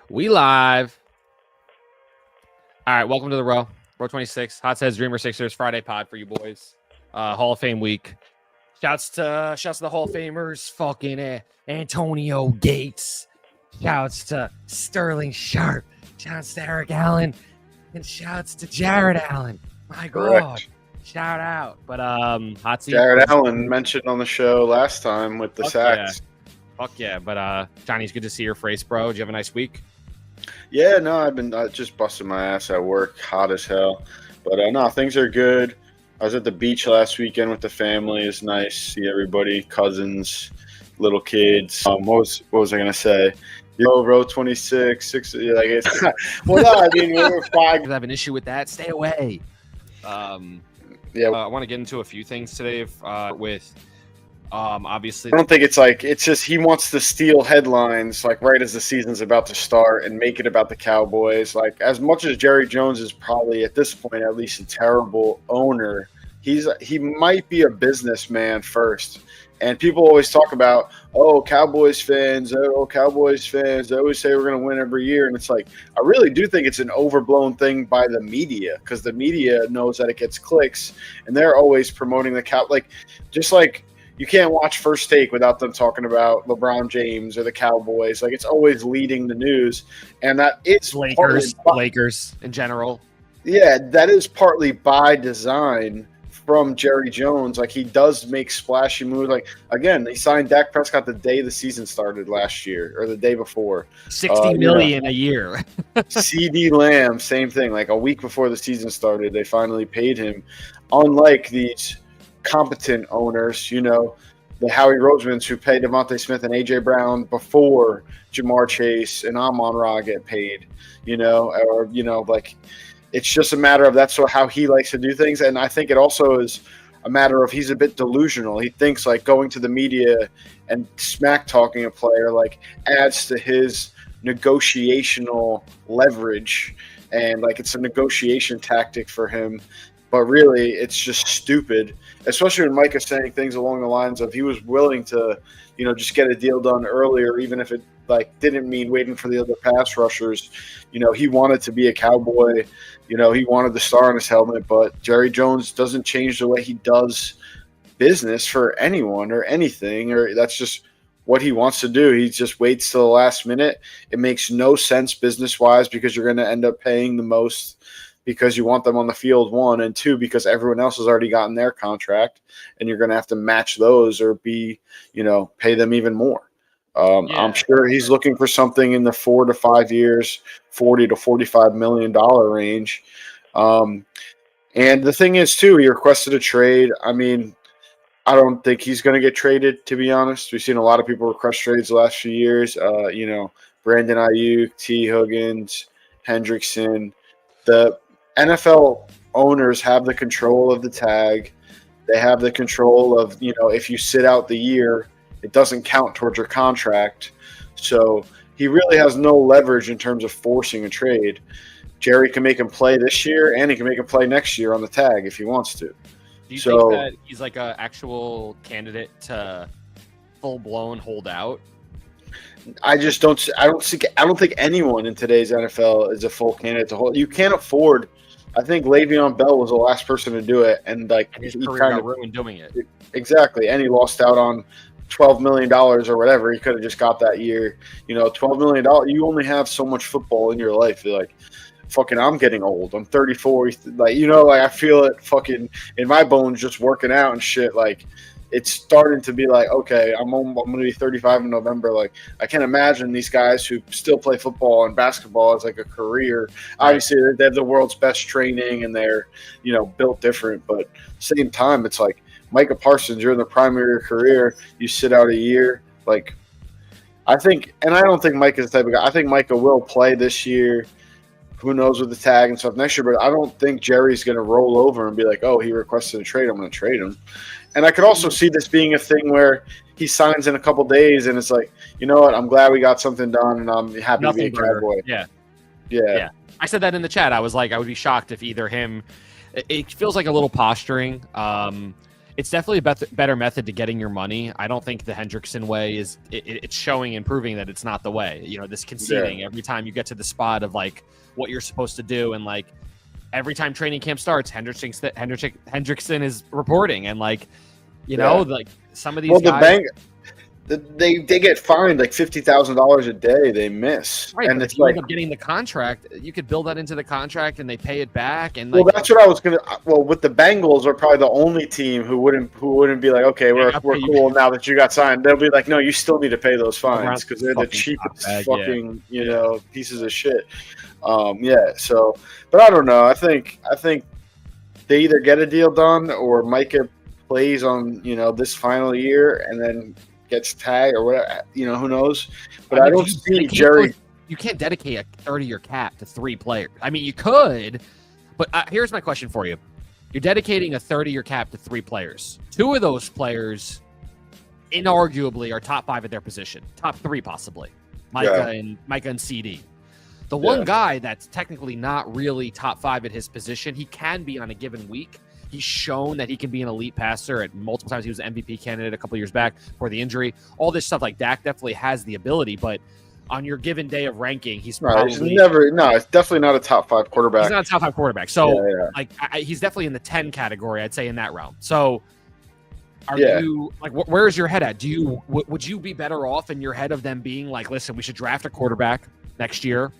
We live. All right, welcome to the Row 26. Hotz Heads Dreamer Sixers Friday pod for you boys. Hall of Fame week. Shouts to the Hall of Famers. Fucking Antonio Gates. Shouts to Sterling Sharp. Shouts to Eric Allen. And shouts to Jared Allen. My God. Shout out. But Hotsy. Jared Allen mentioned on the show last time with the sacks. Yeah. Fuck yeah. But Johnny's good to see your face, bro. Did you have a nice week? Yeah, no, I've been just busting my ass at work, hot as hell. But no, things are good. I was at the beach last weekend with the family. It's nice. See everybody, cousins, little kids. What was I gonna say? Row 26, 6. Like it's. Well, no, I mean we were 5. I have an issue with that. Stay away. Yeah, I want to get into a few things today. With obviously, I don't think it's just he wants to steal headlines like right as the season's about to start and make it about the Cowboys. Like as much as Jerry Jones is probably at this point at least a terrible owner, he might be a businessman first. And people always talk about, Cowboys fans. They always say we're going to win every year. And it's like, I really do think it's an overblown thing by the media because the media knows that it gets clicks and they're always promoting the Cow. Like, just like you can't watch First Take without them talking about LeBron James or the Cowboys. Like, it's always leading the news. And that it's Lakers in general. Yeah, that is partly by design from Jerry Jones. Like he does make splashy moves. Like again, he signed Dak Prescott the day the season started last year or the day before. $60 million a year. CD Lamb, same thing. Like a week before the season started, they finally paid him. Unlike these competent owners, the Howie Rosemans who paid Devontae Smith and AJ Brown before Jamar Chase and Amon-Ra get paid, like it's just a matter of that's how he likes to do things. And I think it also is a matter of he's a bit delusional. He thinks like going to the media and smack talking a player like adds to his negotiational leverage. And like it's a negotiation tactic for him. But really, it's just stupid, especially when Mike is saying things along the lines of he was willing to, just get a deal done earlier, even if it didn't mean waiting for the other pass rushers. He wanted to be a Cowboy. He wanted the star on his helmet, but Jerry Jones doesn't change the way he does business for anyone or anything, or that's just what he wants to do. He just waits till the last minute. It makes no sense business-wise because you're going to end up paying the most because you want them on the field, one, and two, because everyone else has already gotten their contract, and you're going to have to match those or pay them even more. I'm sure he's looking for something in the 4 to 5 years, $40 to $45 million range. And the thing is, too, he requested a trade. I mean, I don't think he's going to get traded, to be honest. We've seen a lot of people request trades the last few years. Brandon Ayuk, T. Higgins, Hendrickson. The NFL owners have the control of the tag. They have the control of, if you sit out the year, it doesn't count towards your contract. So he really has no leverage in terms of forcing a trade. Jerry can make him play this year, and he can make him play next year on the tag if he wants to. Do you think that he's like an actual candidate to full-blown hold out? I don't think anyone in today's NFL is a full candidate to hold. You can't afford. I think Le'Veon Bell was the last person to do it, and his career got ruined doing it. Exactly, and he lost out on $12 million or whatever he could have just got that year. $12 million. You only have so much football in your life. You're like, fucking, I'm getting old. I'm 34. I feel it fucking in my bones just working out and shit. Like, it's starting to be like, okay, I'm going to be 35 in November. Like, I can't imagine these guys who still play football and basketball as like a career. Right. Obviously, they have the world's best training and they're, built different. But at the same time, it's like, Micah Parsons, you're in the prime of your career. You sit out a year. Like, I think, and I don't think Micah's the type of guy. I think Micah will play this year. Who knows with the tag and stuff next year. But I don't think Jerry's going to roll over and be like, he requested a trade. I'm going to trade him. And I could also see this being a thing where he signs in a couple days and it's like, you know what? I'm glad we got something done and I'm happy to be a Cowboy. Yeah. I said that in the chat. I was like, I would be shocked if either him. It feels like a little posturing. it's definitely a better method to getting your money. I don't think the Hendrickson way is it's showing and proving that it's not the way. This conceding every time you get to the spot of like what you're supposed to do, and like every time training camp starts, Hendrickson is reporting, and like like some of these guys. They get fined like $50,000 a day they miss, right? And but it's if you like end up getting the contract, you could build that into the contract, and they pay it back. And well, that's what I was gonna. Well, with the Bengals, are probably the only team who wouldn't be like, okay, we're cool now that you got signed. They'll be like, no, you still need to pay those fines because they're the cheapest fucking pieces of shit. So, but I don't know. I think they either get a deal done or Micah plays on this final year and then gets tagged or whatever, who knows? But I don't see Jerry. You can't dedicate a 30-year cap to 3 players. I mean, you could, but here's my question for you. You're dedicating a 30-year cap to 3 players. 2 of those players, inarguably, are top 5 at their position. Top 3, possibly. Micah and CD. The one guy that's technically not really top 5 at his position, he can be on a given week. He's shown that he can be an elite passer at multiple times. He was an MVP candidate a couple years back for the injury. All this stuff, like Dak definitely has the ability, but on your given day of ranking, he's probably it's definitely not a top 5 quarterback. He's not a top 5 quarterback. So he's definitely in the 10 category, I'd say, in that realm. So are you like, where's your head at? Would you be better off in your head of them being like, listen, we should draft a quarterback next year.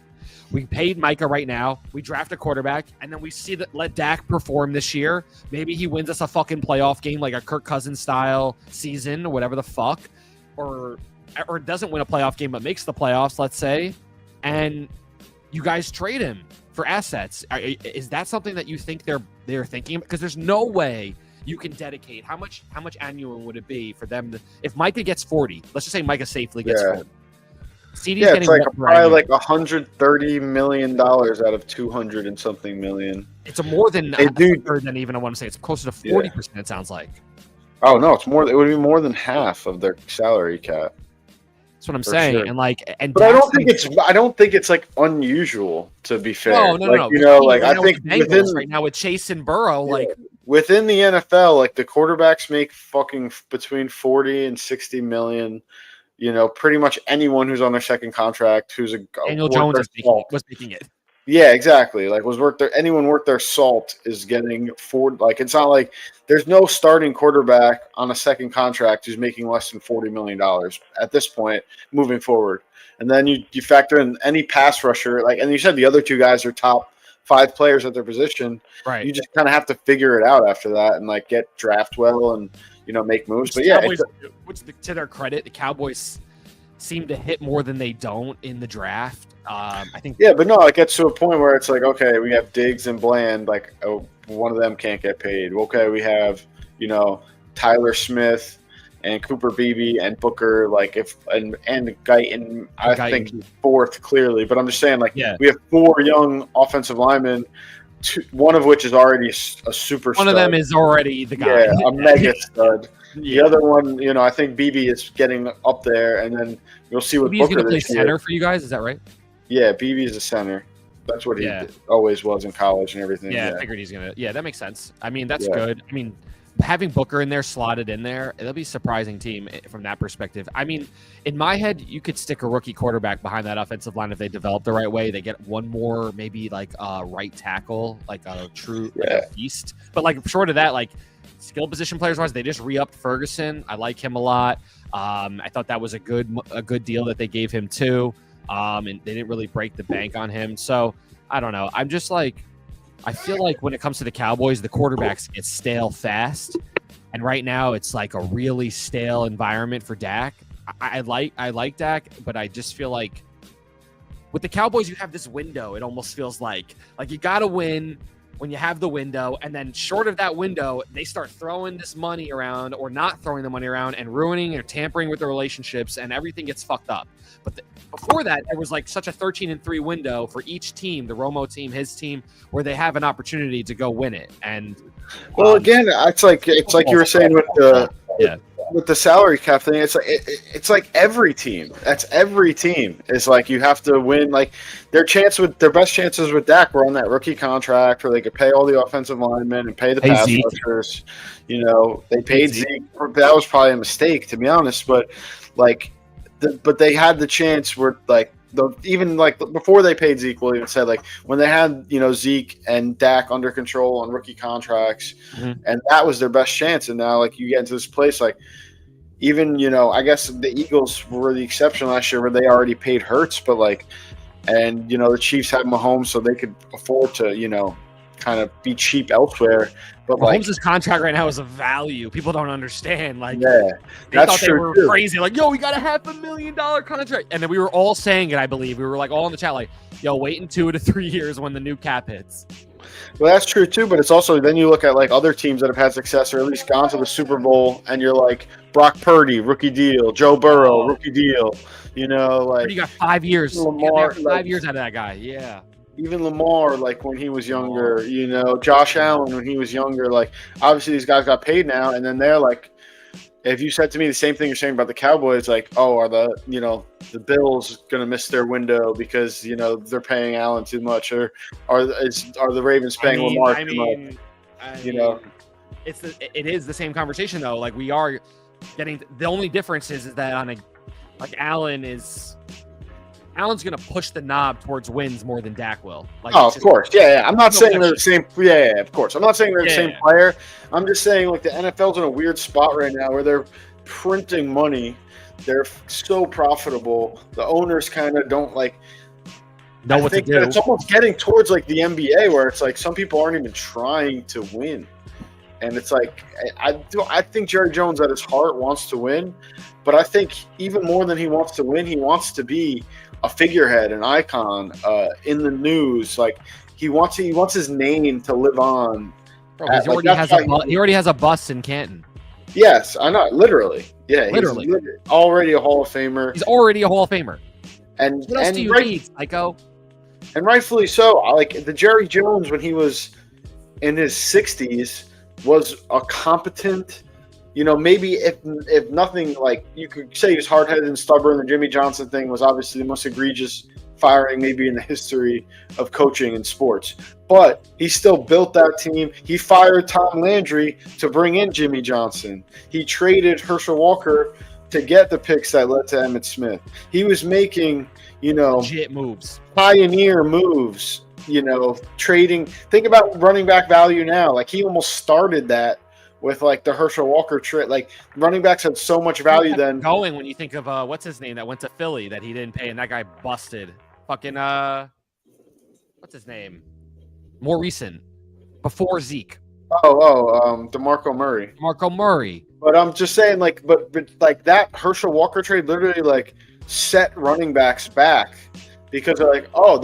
We paid Micah right now. We draft a quarterback, and then we let Dak perform this year. Maybe he wins us a fucking playoff game, like a Kirk Cousins style season or whatever the fuck, or doesn't win a playoff game but makes the playoffs, let's say, and you guys trade him for assets. Is that something that you think they're thinking? Because there's no way you can dedicate how much annual would it be for them to, if Micah gets 40, let's just say Micah safely gets 40. CD's it's like probably like $130 million out of 200 and something million. It's more than even I want to say. It's closer to 40%. It sounds like. Oh no, it's more. It would be more than half of their salary cap. That's what I'm saying. Sure. But I don't think it's like unusual, to be fair. No. I think Bengals right now with Chase and Burrow, within the NFL, like the quarterbacks make fucking between 40 and 60 million. Pretty much anyone who's on their second contract, who's Daniel Jones was making it. Yeah, exactly. Like anyone worth their salt is getting like, it's not like there's no starting quarterback on a second contract who's making less than $40 million at this point moving forward. And then you factor in any pass rusher, and you said the other 2 guys are top 5 players at their position. Right. You just kind of have to figure it out after that and get draft well and make moves. But to their credit, the Cowboys seem to hit more than they don't in the draft. I think. Yeah, but no, it gets to a point where it's like, okay, we have Diggs and Bland. One of them can't get paid. Okay, we have Tyler Smith and Cooper Beebe and Booker. And Guyton. I think he's 4th clearly. But I'm just saying, we have 4 young offensive linemen. 1 of which is already a super stud. One of them is already the guy. Yeah, a mega stud. The other one, I think BB is getting up there, and then you'll see what BB's Booker play center for you guys. Is that right? Yeah, BB is a center. That's what he always was in college and everything. Yeah, I figured he's gonna. Yeah, that makes sense. I mean, that's good. I mean, having Booker in there, slotted in there, it'll be a surprising team from that perspective. I mean, in my head, you could stick a rookie quarterback behind that offensive line if they develop the right way. They get one more, maybe right tackle, like a true beast. But short of that, skill position players wise, they just re-upped Ferguson. I like him a lot. I thought that was a good deal that they gave him too. And they didn't really break the bank on him. So I don't know. I'm just I feel like when it comes to the Cowboys, the quarterbacks get stale fast. And right now it's a really stale environment for Dak. I like Dak, but I just feel like with the Cowboys, you have this window. It almost feels like you got to win when you have the window, and then short of that window, they start throwing this money around or not throwing the money around and ruining or tampering with the relationships, and everything gets fucked up. But before that, there was such a 13-3 window for each team, the Romo team, his team, where they have an opportunity to go win it. And again, it's like you were saying with with the salary cap thing, it's like it's like every team. That's every team. Is like you have to win. Like their best chances with Dak were on that rookie contract, where they could pay all the offensive linemen and pay the pass rushers. You know, they paid Zeke. That was probably a mistake, to be honest. But like, but they had the chance where like. Even like before they paid Zeke, William said like when they had Zeke and Dak under control on rookie contracts, and that was their best chance. And now like you get into this place like even I guess the Eagles were the exception last year where they already paid Hurts, but like and the Chiefs had Mahomes, so they could afford to kind of be cheap elsewhere. But Mahomes' contract right now is a value. People don't understand. Like, yeah, they thought they were crazy. Like, yo, we got a $500,000 contract. And then we were all saying it, I believe. We were like all in the chat, like, yo, wait in 2 to 3 years when the new cap hits. Well, that's true too, but it's also then you look at like other teams that have had success or at least gone to the Super Bowl, and you're like Brock Purdy, rookie deal, Joe Burrow, rookie deal. Like Purdy got 5 years. Lamar, 5 years out of that guy. Yeah. Even Lamar, like when he was younger, Josh Allen when he was younger, like obviously these guys got paid now, and then they're like, if you said to me the same thing you're saying about the Cowboys, like, oh, are the Bills gonna miss their window because they're paying Allen too much, or are the Ravens paying Lamar too much? It is the same conversation though. Like we are getting the only difference is that on Allen's going to push the knob towards wins more than Dak will. Like, of course. Yeah. I'm not saying they're the same. Yeah, of course. I'm not saying they're the same player. I'm just saying, like, the NFL's in a weird spot right now where they're printing money. They're so profitable. The owners kind of don't, know what to do. It's almost getting towards, like, the NBA where it's like some people aren't even trying to win. And it's like, I think Jerry Jones at his heart wants to win. But I think even more than he wants to win, he wants to be a figurehead, an icon in the news. Like he wants his name to live on. Bro, he already has a bus in Canton. Yes, I know. Literally, yeah, literally, he's already a Hall of Famer. He's already a Hall of Famer. And what else do you need, Psycho? And rightfully so. Like the Jerry Jones when he was in his 60s was a competent. Maybe if nothing, like you could say he was hard-headed and stubborn. The Jimmy Johnson thing was obviously the most egregious firing maybe in the history of coaching in sports. But he still built that team. He fired Tom Landry to bring in Jimmy Johnson. He traded Herschel Walker to get the picks that led to Emmitt Smith. He was making, legit moves, pioneer moves. Trading. Think about running back value now. Like he almost started that. With like the Herschel Walker trade, like running backs had so much value then. Going when you think of what's his name that went to Philly that he didn't pay and that guy busted. Fucking what's his name? More recent, before Zeke. DeMarco Murray. DeMarco Murray. But I'm just saying, like, but like that Herschel Walker trade literally like set running backs back because they're like, oh,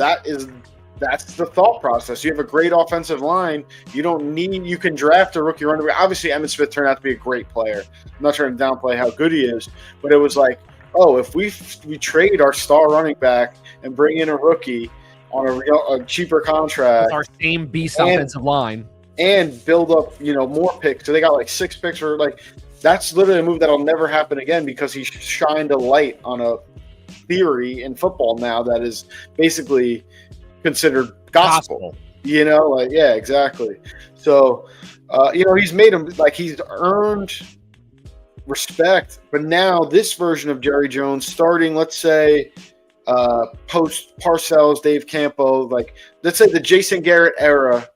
that's the thought process. You have a great offensive line. You can draft a rookie running back. Obviously, Emmitt Smith turned out to be a great player. I'm not trying to downplay how good he is, but it was like, oh, if we trade our star running back and bring in a rookie on a cheaper contract. With our same beast offensive line. And build up, more picks. So they got like 6 picks or like that's literally a move that'll never happen again because he shined a light on a theory in football now that is basically – considered gospel. Yeah, exactly. So, he's made him like he's earned respect. But now this version of Jerry Jones, starting, let's say, post Parcells, Dave Campo, like let's say the Jason Garrett era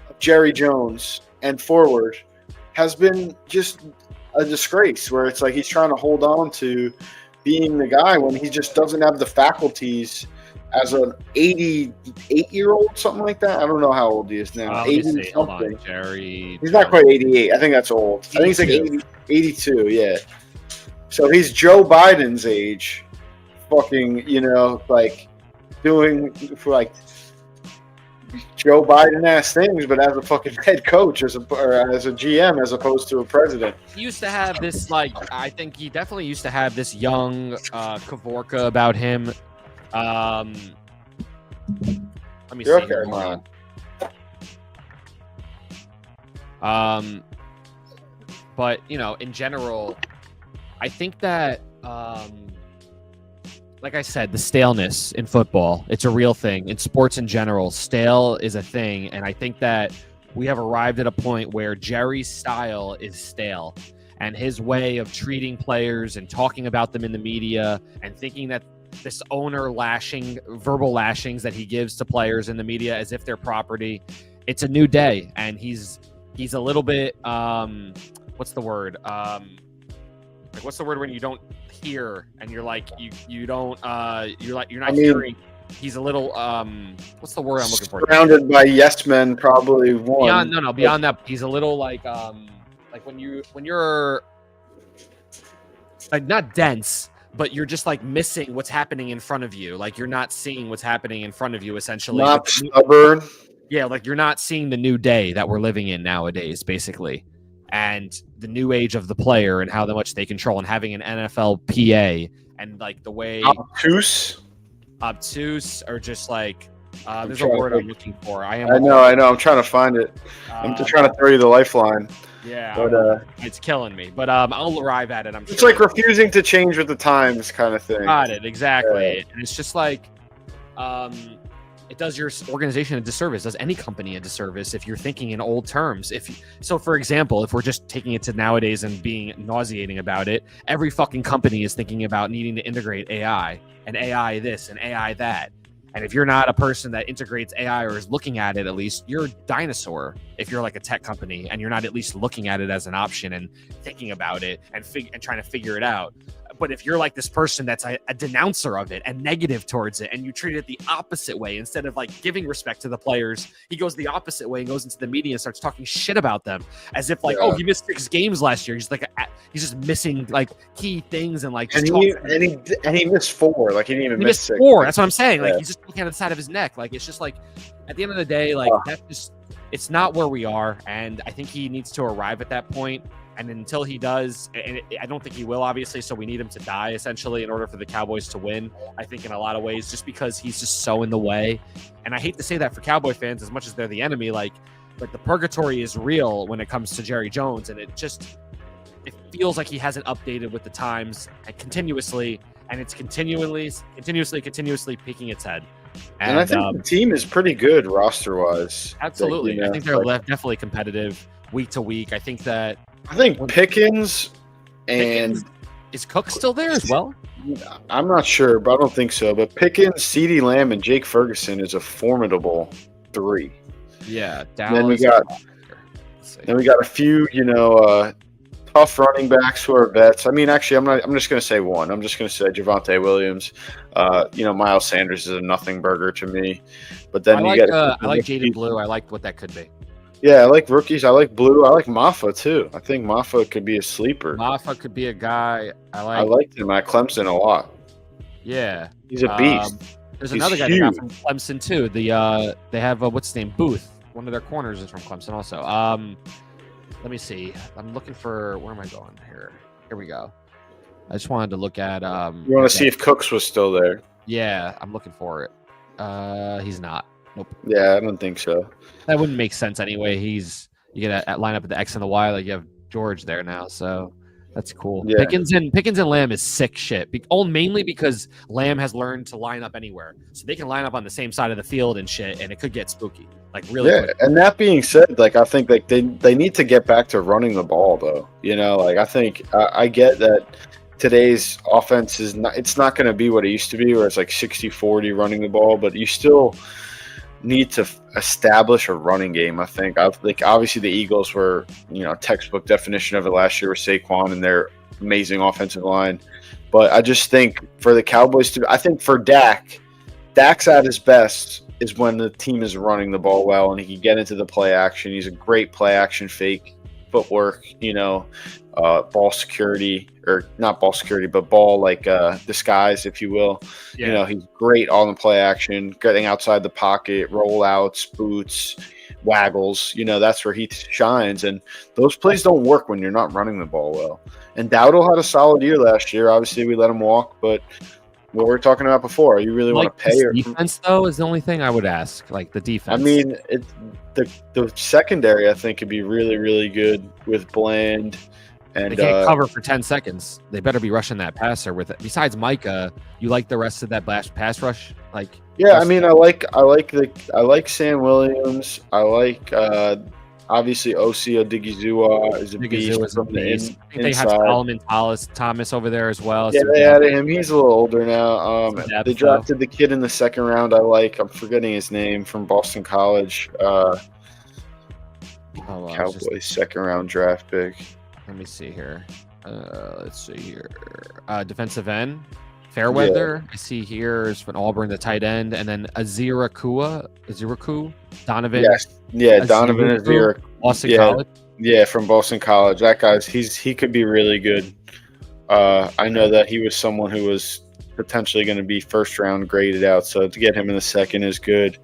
of Jerry Jones and forward, has been just a disgrace. Where it's like he's trying to hold on to being the guy when he just doesn't have the faculties. As an 88-year-old, something like that. I don't know how old he is now. 80 something. Jerry. He's not quite 88. I think that's old. 82. I think he's like 82. Yeah. So he's Joe Biden's age, fucking, like doing for like Joe Biden ass things, but as a fucking head coach, or as a GM, as opposed to a president. He used to have this I think he definitely used to have this young Kavorka about him. Let me see. Okay, but in general, I think that, like I said, the staleness in football, it's a real thing. In sports in general, stale is a thing. And I think that we have arrived at a point where Jerry's style is stale. And his way of treating players and talking about them in the media and thinking that this owner verbal lashings that he gives to players in the media as if they're property, it's a new day. And he's a little bit, what's the word? Like, what's the word when you don't hear and you're like, you're not hearing. He's a little, what's the word I'm looking for? Surrounded by yes men, probably one. Beyond that, he's a little like when you're like not dense, but you're just like missing what's happening in front of you. Like you're not seeing what's happening in front of you, essentially. Not stubborn. Yeah, like you're not seeing the new day that we're living in nowadays, basically. And the new age of the player and how much they control, and having an NFL PA and like the way obtuse or just like there's a word I'm looking for. I know. I'm trying to find it. I'm just trying to throw you the lifeline. Yeah, but it's killing me. But I'll arrive at it. It's like refusing to change with the times, kind of thing. Got it, exactly. And it's just like, it does your organization a disservice. Does any company a disservice if you're thinking in old terms? So, for example, if we're just taking it to nowadays and being nauseating about it, every fucking company is thinking about needing to integrate AI and AI this and AI that. And if you're not a person that integrates AI or is looking at it, at least you're a dinosaur. If you're like a tech company and you're not at least looking at it as an option and thinking about it and trying to figure it out. But if you're like this person that's a denouncer of it and negative towards it, and you treat it the opposite way, instead of like giving respect to the players, he goes the opposite way and goes into the media and starts talking shit about them as if like, oh, he missed 6 games last year. He's like, he's just missing like key things and like. And he missed 4. Like he didn't even miss 6. 4. That's what I'm saying. Like he's just looking at the side of his neck. Like it's just like, at the end of the day, like that's just, it's not where we are. And I think he needs to arrive at that point. And until he does, and I don't think he will, obviously, so we need him to die, essentially, in order for the Cowboys to win, I think, in a lot of ways, just because he's just so in the way. And I hate to say that for Cowboy fans, as much as they're the enemy, like the purgatory is real when it comes to Jerry Jones, and it feels like he hasn't updated with the times and continuously, and it's continuously peeking its head. And I think the team is pretty good roster-wise. Absolutely. I think they're definitely competitive week to week. I think Pickens and is Cook still there as well? I'm not sure, but I don't think so. But Pickens, CeeDee Lamb, and Jake Ferguson is a formidable 3. Yeah. Then we got a few, tough running backs who are vets. I mean, actually, I'm just going to say one. I'm just going to say Javonte Williams. Miles Sanders is a nothing burger to me. But then I like Jaden Blue. I like what that could be. Yeah, I like rookies. I like Blue. I like Maffa, too. I think Maffa could be a sleeper. Maffa could be a guy. I liked him at Clemson a lot. Yeah. He's a beast. There's another guy they got from Clemson, too. They have, what's his name? Booth. One of their corners is from Clemson also. Let me see. I'm looking for, where am I going here? Here we go. I just wanted to look at. You want to see if Cooks was still there? Yeah, I'm looking for it. He's not. Nope. Yeah, I don't think so. That wouldn't make sense anyway. You get a line up at the X and the Y, like you have George there now, so that's cool. Yeah. Pickens and Lamb is sick shit. Mainly because Lamb has learned to line up anywhere, so they can line up on the same side of the field and shit, and it could get spooky. Like really. Yeah, quick. And that being said, like I think like they need to get back to running the ball though. I think I get that today's offense it's not going to be what it used to be, where it's like 60-40 running the ball, but you still need to establish a running game. I think obviously the Eagles were, textbook definition of it last year with Saquon and their amazing offensive line. But I just think for the Cowboys I think for Dak's at his best is when the team is running the ball well and he can get into the play action. He's a great play action fake footwork, ball security, or not ball security, but ball disguise, if you will. Yeah. He's great on the play action, getting outside the pocket, rollouts, boots, waggles. That's where he shines. And those plays don't work when you're not running the ball well. And Dowdle had a solid year last year. Obviously, we let him walk, but what we were talking about before, you really want to pay her. Defense, though, is the only thing I would ask. Like the defense. I mean, the secondary, I think, could be really, really good with Bland And they can't cover for 10 seconds. They better be rushing that passer with it. Besides Micah, you like the rest of that pass rush? Like, yeah, I mean, I like Sam Williams. I like obviously Osi Odigizua is a beast is a from the beast. I think they have inside. Solomon Thomas over there as well. Yeah, Some they depth. added him. He's a little older now. Some depth, They drafted the kid in the second round. I like. I'm forgetting his name from Boston College. Cowboys second round draft pick. Let me see here. Let's see here. Defensive end, Fairweather. I see here is from Auburn, the tight end, and then Aziraku, Donovan. Yes, yeah, Donovan Aziraku. Boston College. Yeah, from Boston College. That guy's he could be really good. I know that he was someone who was potentially going to be first round graded out, so to get him in the second is good.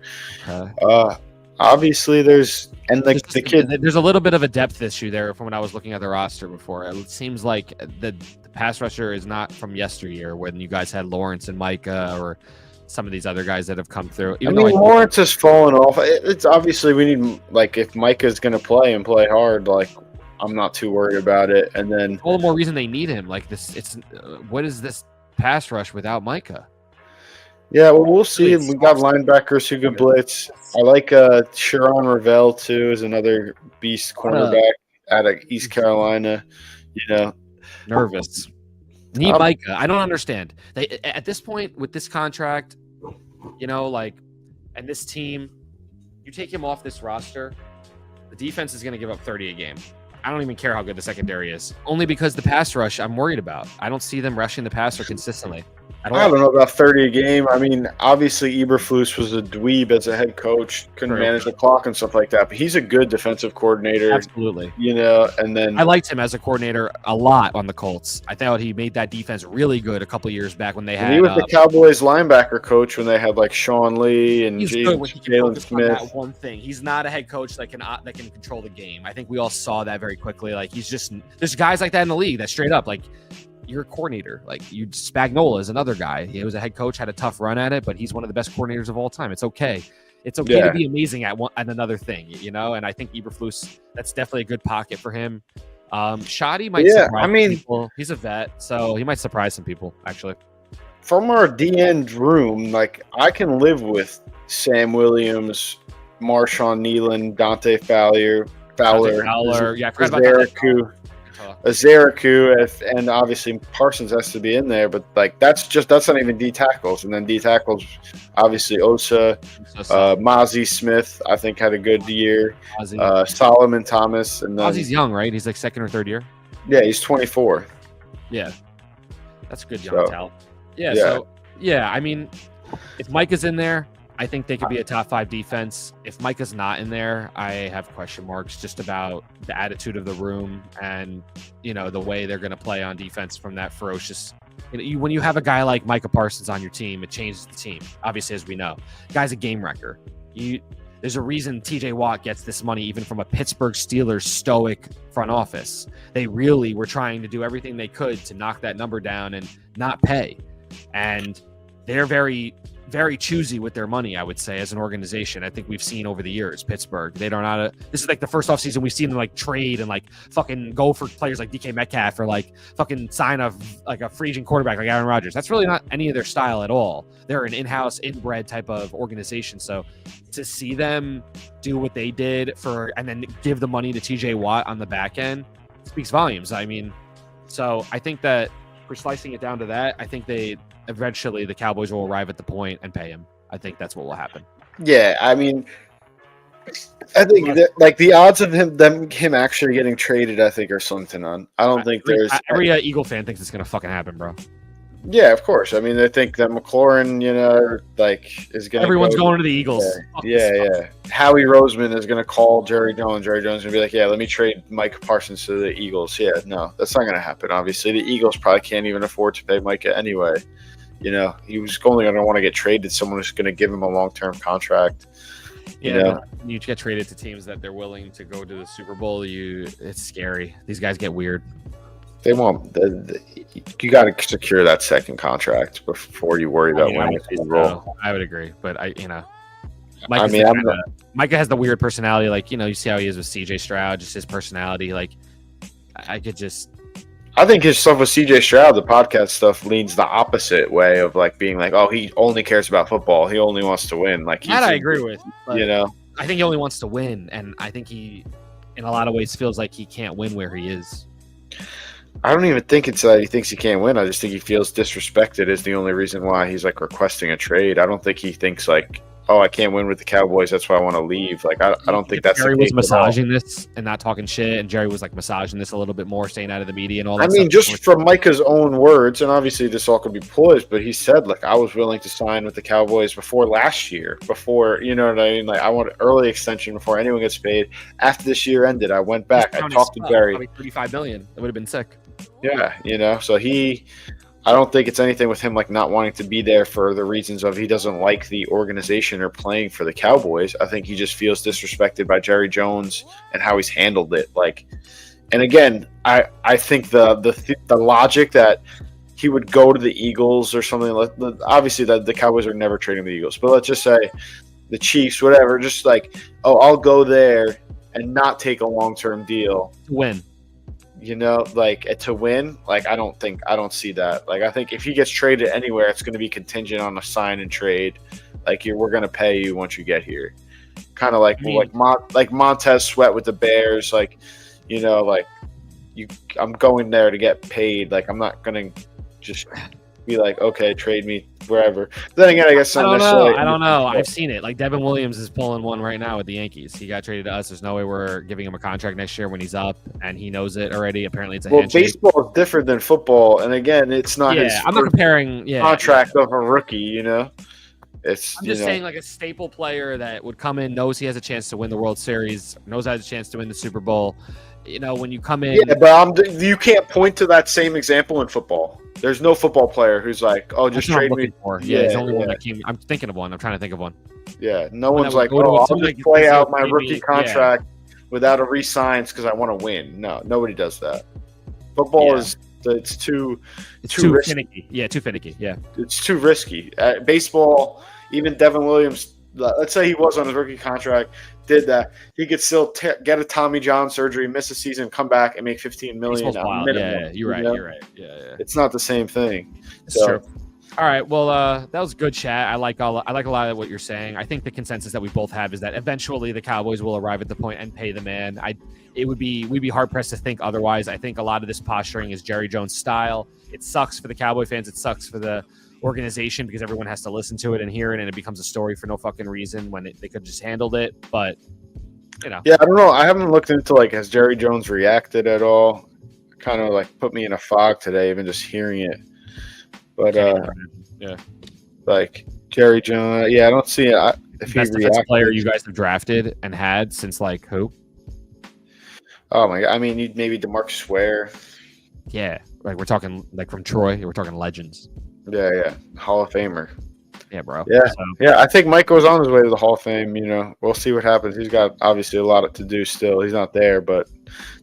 Obviously, there's the kid. There's a little bit of a depth issue there from when I was looking at the roster before. It seems like the pass rusher is not from yesteryear when you guys had Lawrence and Micah or some of these other guys that have come through. Lawrence has fallen off. It's obviously we need, like, if Micah's going to play and play hard, like, I'm not too worried about it. And then all the more reason they need him. Like this, it's what is this pass rush without Micah? Yeah, well, we'll see. We got linebackers who can blitz. I like Sharon Ravel too, is another beast cornerback out of East Carolina. Nervous. Need Micah. I don't understand. They at this point with this contract, and this team, you take him off this roster, the defense is going to give up 30 a game. I don't even care how good the secondary is. Only because the pass rush I'm worried about. I don't see them rushing the passer consistently. I don't know about 30 a game. I mean, obviously Eberflus was a dweeb as a head coach, couldn't manage the clock and stuff like that. But he's a good defensive coordinator. Absolutely. And then I liked him as a coordinator a lot on the Colts. I thought he made that defense really good a couple years back when they had. He was the Cowboys linebacker coach when they had like Sean Lee and Jalen Smith. That one thing, he's not a head coach that can control the game. I think we all saw that very quickly. Like there's guys like that in the league that straight up like. You're a coordinator. Like Spagnuolo is another guy. He was a head coach, had a tough run at it, but he's one of the best coordinators of all time. It's okay. It's okay to be amazing at another thing, And I think Eberflus, that's definitely a good pocket for him. Shoddy might surprise people. He's a vet, so he might surprise some people, actually. From our D-end room, like, I can live with Sam Williams, Marshawn Nealon, Dante Fowler. Yeah, I forgot about that. Aziraku, and obviously Parsons has to be in there, but like that's not even D tackles, and then D tackles, obviously Osa, Mozzie Smith, I think had a good year. Solomon Thomas, and then Mozzie's young, right? He's like second or third year. Yeah, he's 24. Yeah, that's a good young talent. Yeah. I mean, if Mike is in there, I think they could be a top 5 defense. If Micah's not in there, I have question marks just about the attitude of the room and, the way they're going to play on defense from that ferocious. When you have a guy like Micah Parsons on your team, it changes the team, obviously, as we know. The guy's a game wrecker. There's a reason TJ Watt gets this money even from a Pittsburgh Steelers stoic front office. They really were trying to do everything they could to knock that number down and not pay. And they're very, very choosy with their money, I would say, as an organization. I think we've seen over the years, Pittsburgh, this is like the first offseason we've seen them like trade and like fucking go for players like DK Metcalf or like fucking sign a free agent quarterback like Aaron Rodgers. That's really not any of their style at all. They're an in-house, inbred type of organization. So to see them do what they did and then give the money to TJ Watt on the back end speaks volumes. I mean, so I think that for slicing it down to that, I think eventually the Cowboys will arrive at the point and pay him. I think that's what will happen. Yeah, I mean, I think that, like, the odds of him actually getting traded, I think, are slim to none. I don't think there's every Eagle fan thinks it's gonna fucking happen, bro. Yeah, of course. I mean, they think that McLaurin, is going to Everyone's going to the Eagles. Yeah. Howie Roseman is going to call Jerry Jones. Jerry Jones is going to be like, yeah, let me trade Micah Parsons to the Eagles. Yeah, no, that's not going to happen, obviously. The Eagles probably can't even afford to pay Micah anyway. He was only going to want to get traded to someone who's going to give him a long-term contract. You get traded to teams that they're willing to go to the Super Bowl. It's scary. These guys get weird. They won't. You got to secure that second contract before you worry about winning a Super Bowl. I would agree, but Micah has the weird personality. Like, you see how he is with CJ Stroud, just his personality. Like, I could just I think his stuff with CJ Stroud, the podcast stuff, leans the opposite way of like being like, oh, he only cares about football. He only wants to win. Like That I agree with. You know, I think he only wants to win, and I think he, in a lot of ways, feels like he can't win where he is. I don't even think it's that he thinks he can't win. I just think he feels disrespected is the only reason why he's like requesting a trade. I don't think he thinks like, oh, I can't win with the Cowboys. That's why I want to leave. Like, I don't think that's Jerry the was case at all. massaging this and not talking shit, and Jerry was like massaging this a little bit more, staying out of the media and all that. I mean, stuff. just from Micah's own words, and obviously this all could be poised, but he said, like, I was willing to sign with the Cowboys before last year, before, you know what I mean? Like, I want an early extension before anyone gets paid. After this year ended, I went back. I talked to Jerry. Probably $35 million. It would have been sick. Yeah, you know, so I don't think it's anything with him like not wanting to be there for the reasons of he doesn't like the organization or playing for the Cowboys. I think he just feels disrespected by Jerry Jones and how he's handled it. Like, and again, I think the logic that he would go to the Eagles or something like obviously that the Cowboys are never trading the Eagles, but let's just say the Chiefs, whatever, just like, oh, I'll go there and not take a long-term deal To win. you know, like to win. Like, I don't see that. Like, I think if he gets traded anywhere, it's going to be contingent on a sign and trade. Like, we're going to pay you once you get here. Kind of like Montez Sweat with the Bears. Like, you know, like I'm going there to get paid. Like, I'm not going to just be like, okay, trade me wherever. But then again, I guess I don't know. I've seen it. Like Devin Williams is pulling one right now with the Yankees. He got traded to us. There's no way we're giving him a contract next year when he's up, and he knows it already. Apparently, it's a handshake. Baseball is different than football, and again, it's not. Yeah, I'm not comparing. Yeah, contract of a rookie. You know, it's. I'm just saying, like a staple player that would come in, knows he has a chance to win the World Series, knows he has a chance to win the Super Bowl. You know, when you come in, yeah, but you can't point to that same example in football. There's no football player who's like, oh, just trade me. Yeah, he's the only one that came. I'm thinking of one. I'm trying to think of one. Yeah, no one's like, oh, I'll just play out my rookie contract without a re-signs because I want to win. No, nobody does that. Football is it's too risky. Finicky. Yeah, too finicky. Yeah, it's too risky. Baseball, even Devin Williams. Let's say he was on his rookie contract, did that, he could still get a Tommy John surgery, miss a season, come back and make $15 million. Yeah, you're right. You're right. Yeah. It's not the same thing. It's true. All right. Well, that was a good chat. I like a lot of what you're saying. I think the consensus that we both have is that eventually the Cowboys will arrive at the point and pay the man. We'd be hard pressed to think otherwise. I think a lot of this posturing is Jerry Jones' style. It sucks for the Cowboy fans. It sucks for the organization because everyone has to listen to it and hear it, and it becomes a story for no fucking reason when they could just handled it. But you know, yeah, I don't know. I haven't looked into like has Jerry Jones reacted at all. Kind of like put me in a fog today, even just hearing it. But yeah, like Jerry Jones, I don't see it. If best defensive player you guys have drafted and had since like who? Oh my god! I mean, maybe DeMarcus Ware. Yeah, like we're talking like from Troy. We're talking legends. Yeah, Hall of Famer. Yeah, bro. Yeah. I think Mike goes on his way to the Hall of Fame. You know, we'll see what happens. He's got obviously a lot to do still. He's not there, but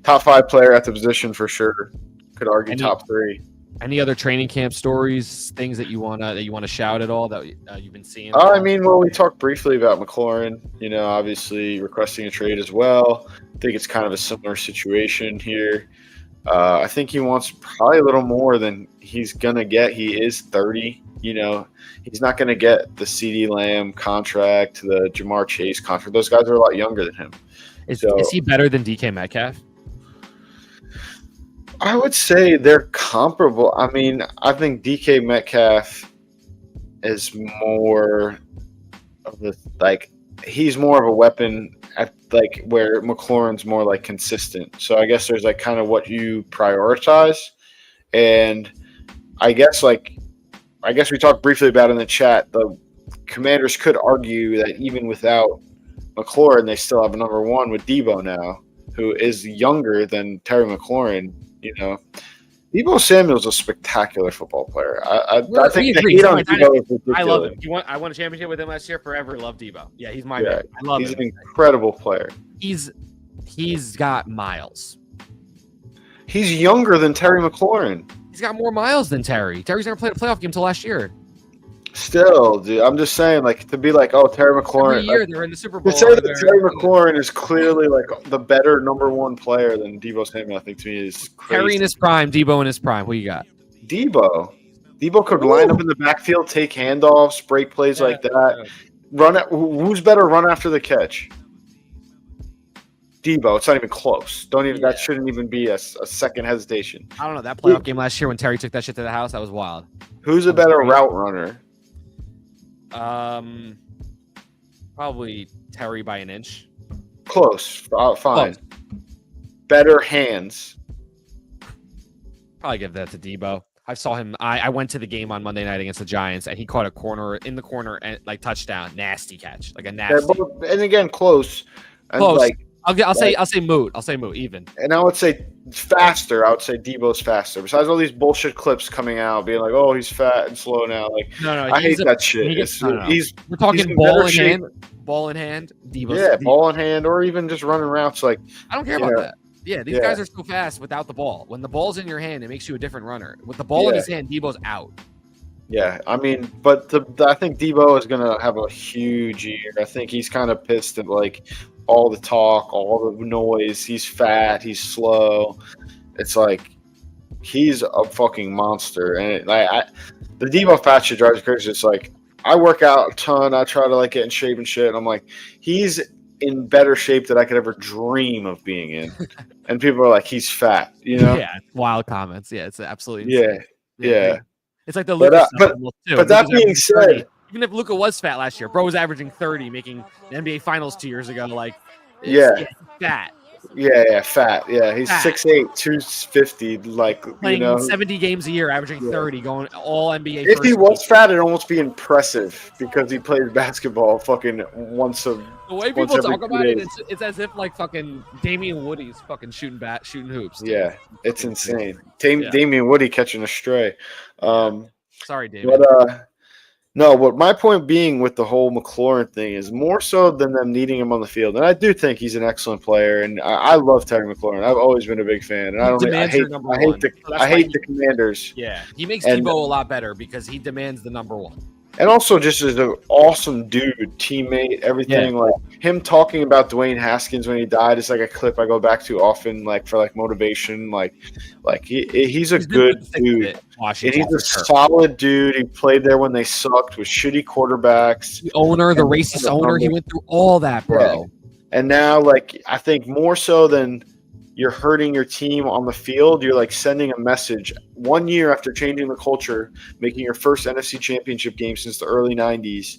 top 5 player at the position for sure. Could argue top 3. Any other training camp stories, things that you wanna shout at all that you've been seeing? I mean, well, we talked briefly about McLaurin. You know, obviously requesting a trade as well. I think it's kind of a similar situation here. I think he wants probably a little more than he's gonna get. He is 30. You know, he's not gonna get the CeeDee Lamb contract, the Jamar Chase contract. Those guys are a lot younger than him. Is he better than DK Metcalf? I would say they're comparable. I mean, I think DK Metcalf is more of the he's more of a weapon at where McLaurin's more like consistent. So I guess there's kind of what you prioritize, and I guess we talked briefly about in the chat. The Commanders could argue that even without McLaurin, they still have a number 1 with Debo now, who is younger than Terry McLaurin. You know, Debo Samuel's a spectacular football player. I think the hate on Debo is ridiculous. I love him. I won a championship with him last year. Forever love Debo. Yeah, he's my man. I love him. He's an incredible player. He's got miles. He's younger than Terry McLaurin. He's got more miles than Terry. Terry's never played a playoff game until last year. Still, dude, I'm just saying, like, to be like, oh, Terry Every McLaurin, year like, they're in the Super to Bowl. say and that they're- Terry McLaurin is clearly like the better number one player than Debo Samuel, I think to me is Terry in crazy. his prime, Debo in his prime. Who you got? Debo could line up in the backfield, take handoffs, break plays like that. Who's better run after the catch? Debo. It's not even close. Don't even. Yeah. That shouldn't even be a second hesitation. I don't know. That playoff game last year when Terry took that shit to the house, that was wild. Who's a better route runner? Probably Terry by an inch. Close. Fine. Close. Better hands. Probably give that to Debo. I saw him. I went to the game on Monday night against the Giants, and he caught a corner in the corner and like touchdown, nasty catch, like a nasty. And again, close. And Close. Like, I'll say moot. I'll say moot even. and I would say faster. I would say Debo's faster. Besides all these bullshit clips coming out, being like, "Oh, he's fat and slow now." Like, No, I hate that shit. We're talking in ball better in shape. hand. Ball in hand. Debo's. Yeah, ball in hand, or even just running routes. Like, I don't care about that. Yeah, these guys are so fast without the ball. When the ball's in your hand, it makes you a different runner. With the ball in his hand, Debo's out. Yeah, I mean, but I think Debo is gonna have a huge year. I think he's kind of pissed at like all the talk, all the noise. He's fat, he's slow. It's like he's a fucking monster, and the Debo fat shit drives me crazy. It's like I work out a ton. I try to like get in shape and shit. And I'm like, he's in better shape than I could ever dream of being in. And people are like, he's fat, you know? Yeah, wild comments. Yeah, it's absolutely Yeah, yeah. It's like the Luka stuff too. But that being said, even if Luka was fat last year, bro was averaging 30, making the NBA Finals 2 years ago. Like, fat. Yeah, fat. Yeah, he's Fat. 6'8", 250. Like, Playing 70 games a year, averaging 30, going all NBA. If he was fat, it'd almost be impressive because he played basketball fucking once a. The way people talk about it, it's as if like fucking Damian Woody's fucking shooting hoops. Yeah, it's insane. Damian Woody catching a stray. Sorry, David. But no, what my point being with the whole McLaurin thing is more so than them needing him on the field. And I do think he's an excellent player, and I love Terry McLaurin. I've always been a big fan, and I hate the Commanders. Yeah, he makes Debo a lot better because he demands the number one. And also just as an awesome dude, teammate, everything. Like him talking about Dwayne Haskins when he died is like a clip I go back to often, like for like motivation. Like he's a good dude. And he's a solid dude. He played there when they sucked with shitty quarterbacks. The owner, the racist owner, he went through all that, bro. Yeah. And now, like, I think more so than you're hurting your team on the field, you're like sending a message 1 year after changing the culture, making your first NFC championship game since the early 90s,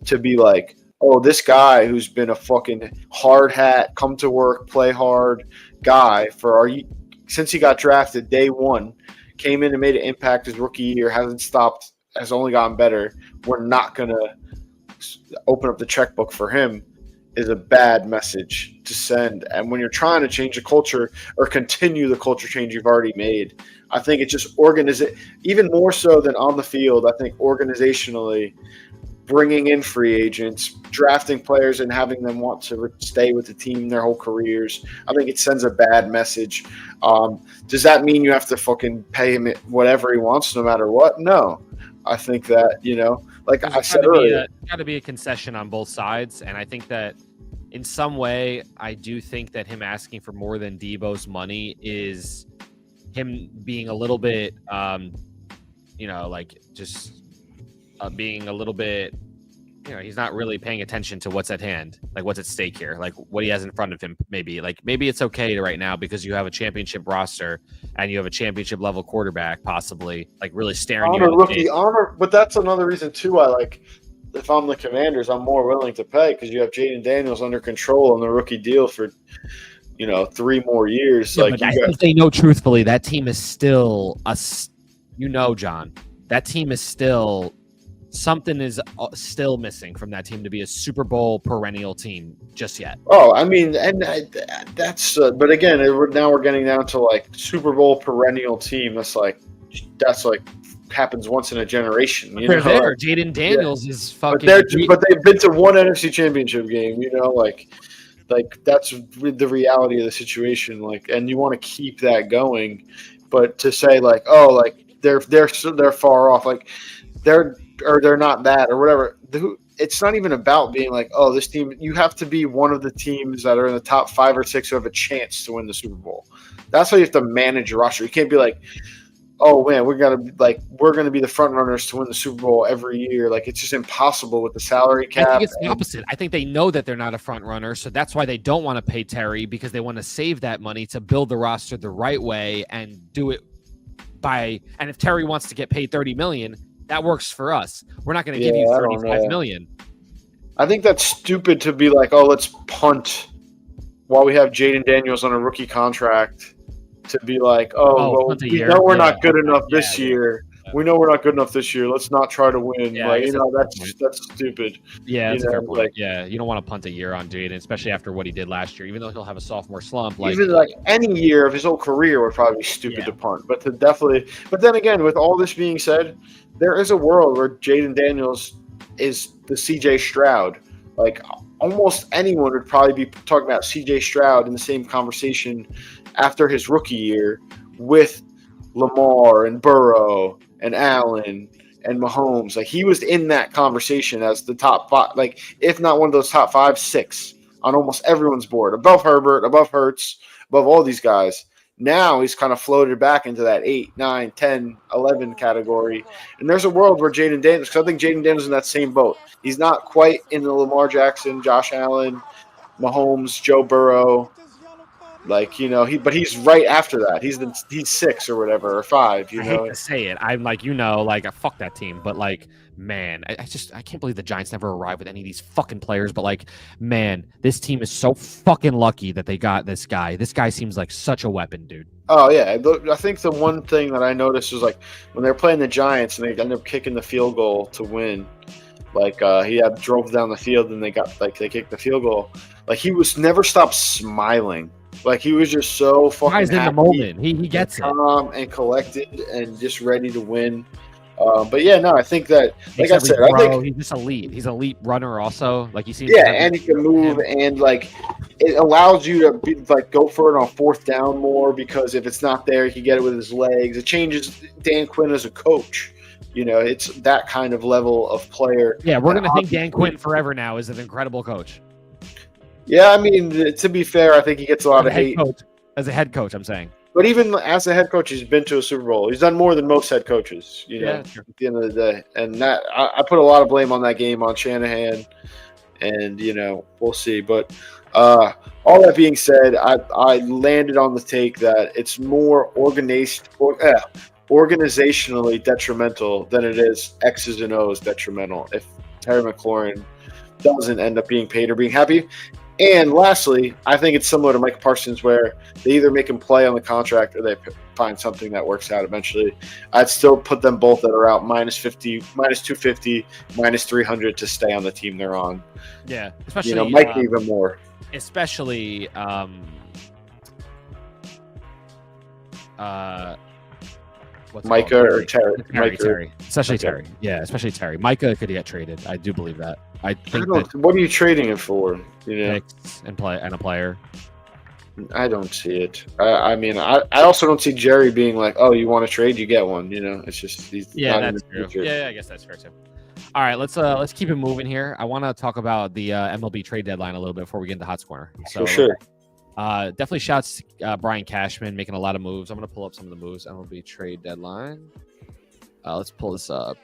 to be like, oh, this guy who's been a fucking hard hat, come to work, play hard guy since he got drafted day one, came in and made an impact his rookie year, hasn't stopped, has only gotten better. We're not going to open up the checkbook for him. Is a bad message to send. And when you're trying to change a culture or continue the culture change you've already made, I think it just even more so than on the field. I think organizationally, bringing in free agents, drafting players and having them want to stay with the team their whole careers, I think it sends a bad message. Does that mean you have to fucking pay him whatever he wants no matter what? No. I think that, like I said earlier, there's got to be a concession on both sides. And I think that in some way, I do think that him asking for more than Debo's money is him being a little bit, being a little bit, he's not really paying attention to what's at hand, like what's at stake here, like what he has in front of him. Maybe it's okay right now because you have a championship roster and you have a championship level quarterback, possibly like really staring you. Rookie honor, but that's another reason too. I like if I'm the Commanders, I'm more willing to pay because you have Jaden Daniels under control on the rookie deal for 3 more years. Yeah, like I think they know truthfully that team is still John. That team is still. Something is still missing from that team to be a Super Bowl perennial team just yet. Oh, I mean, and that's but again, now we're getting down to like Super Bowl perennial team. That's like happens once in a generation. They're there. Jaden Daniels is fucking. But they've been to one NFC Championship game. Like that's the reality of the situation. Like, and you want to keep that going, but to say like, oh, like they're far off. Like or they're not that or whatever. It's not even about being like, oh, this team. You have to be one of the teams that are in the top 5 or 6 who have a chance to win the Super Bowl. That's how you have to manage your roster. You can't be like, oh man, we're gonna be the front runners to win the Super Bowl every year. Like it's just impossible with the salary cap. I think it's the opposite. I think they know that they're not a front runner, so that's why they don't want to pay Terry, because they want to save that money to build the roster the right way and do it by. And if Terry wants to get paid $30 million, that works for us. We're not going to give you $35 million. I think that's stupid to be like, oh, let's punt while we have Jaden Daniels on a rookie contract. To be like, well, we know we're not good enough this year. Yeah. We know we're not good enough this year. Let's not try to win. Yeah, that's stupid. Yeah, that's a fair point. Yeah, you don't want to punt a year on Jaden, especially after what he did last year. Even though he'll have a sophomore slump, even any year of his whole career would probably be stupid to punt. But then again, with all this being said, there is a world where Jaden Daniels is the CJ Stroud. Like almost anyone would probably be talking about CJ Stroud in the same conversation after his rookie year with Lamar and Burrow and Allen and Mahomes. Like he was in that conversation as the top 5, like if not one of those top 5, 6 on almost everyone's board, above Herbert, above Hurts, above all these guys. Now he's kind of floated back into that 8, 9, 10, 11 category. And there's a world where Jaden Daniels, because I think Jaden Daniels is in that same boat. He's not quite in the Lamar Jackson, Josh Allen, Mahomes, Joe Burrow. But he's right after that. He's 6 or whatever, or 5. I hate to say it. I'm like, fuck that team. But like, man, I can't believe the Giants never arrived with any of these fucking players. But like, man, this team is so fucking lucky that they got this guy. This guy seems like such a weapon, dude. Oh yeah, I think the one thing that I noticed was like when they were playing the Giants and they ended up kicking the field goal to win. Like he drove down the field and they kicked the field goal. Like he was never stopped smiling. Like he was just so fucking happy in the moment. He gets calm and collected and just ready to win. But yeah, no, I think that, like I said, I think he's just elite. He's an elite runner, also. Like you see, and he can move, and like it allows you to go for it on 4th down more because if it's not there, he can get it with his legs. It changes Dan Quinn as a coach. It's that kind of level of player. Yeah, we're gonna think Dan Quinn forever now is an incredible coach. Yeah, I mean, to be fair, I think he gets a lot of hate. As a head coach, I'm saying. But even as a head coach, he's been to a Super Bowl. He's done more than most head coaches, at the end of the day. And that I put a lot of blame on that game on Shanahan. And, we'll see. But all that being said, I landed on the take that it's more organizationally detrimental than it is X's and O's detrimental if Terry McLaurin doesn't end up being paid or being happy. And lastly, I think it's similar to Mike Parsons where they either make him play on the contract or they find something that works out eventually. I'd still put them both at around minus 50, minus 250, minus 300 to stay on the team they're on. Yeah, especially Mike even more. Especially Micah or Terry? Terry. Especially Terry. Yeah, especially Terry. Micah could get traded. I do believe that. I think what are you trading it for? Picks and a player. I don't see it. I mean, I also don't see Jerry being like, "Oh, you want to trade? You get one." It's just that's true. Yeah, I guess that's fair too. All right, let's keep it moving here. I want to talk about the MLB trade deadline a little bit before we get into Hotz Corner. So for sure. Definitely shouts Brian Cashman making a lot of moves. I'm going to pull up some of the moves. MLB trade deadline. Let's pull this up.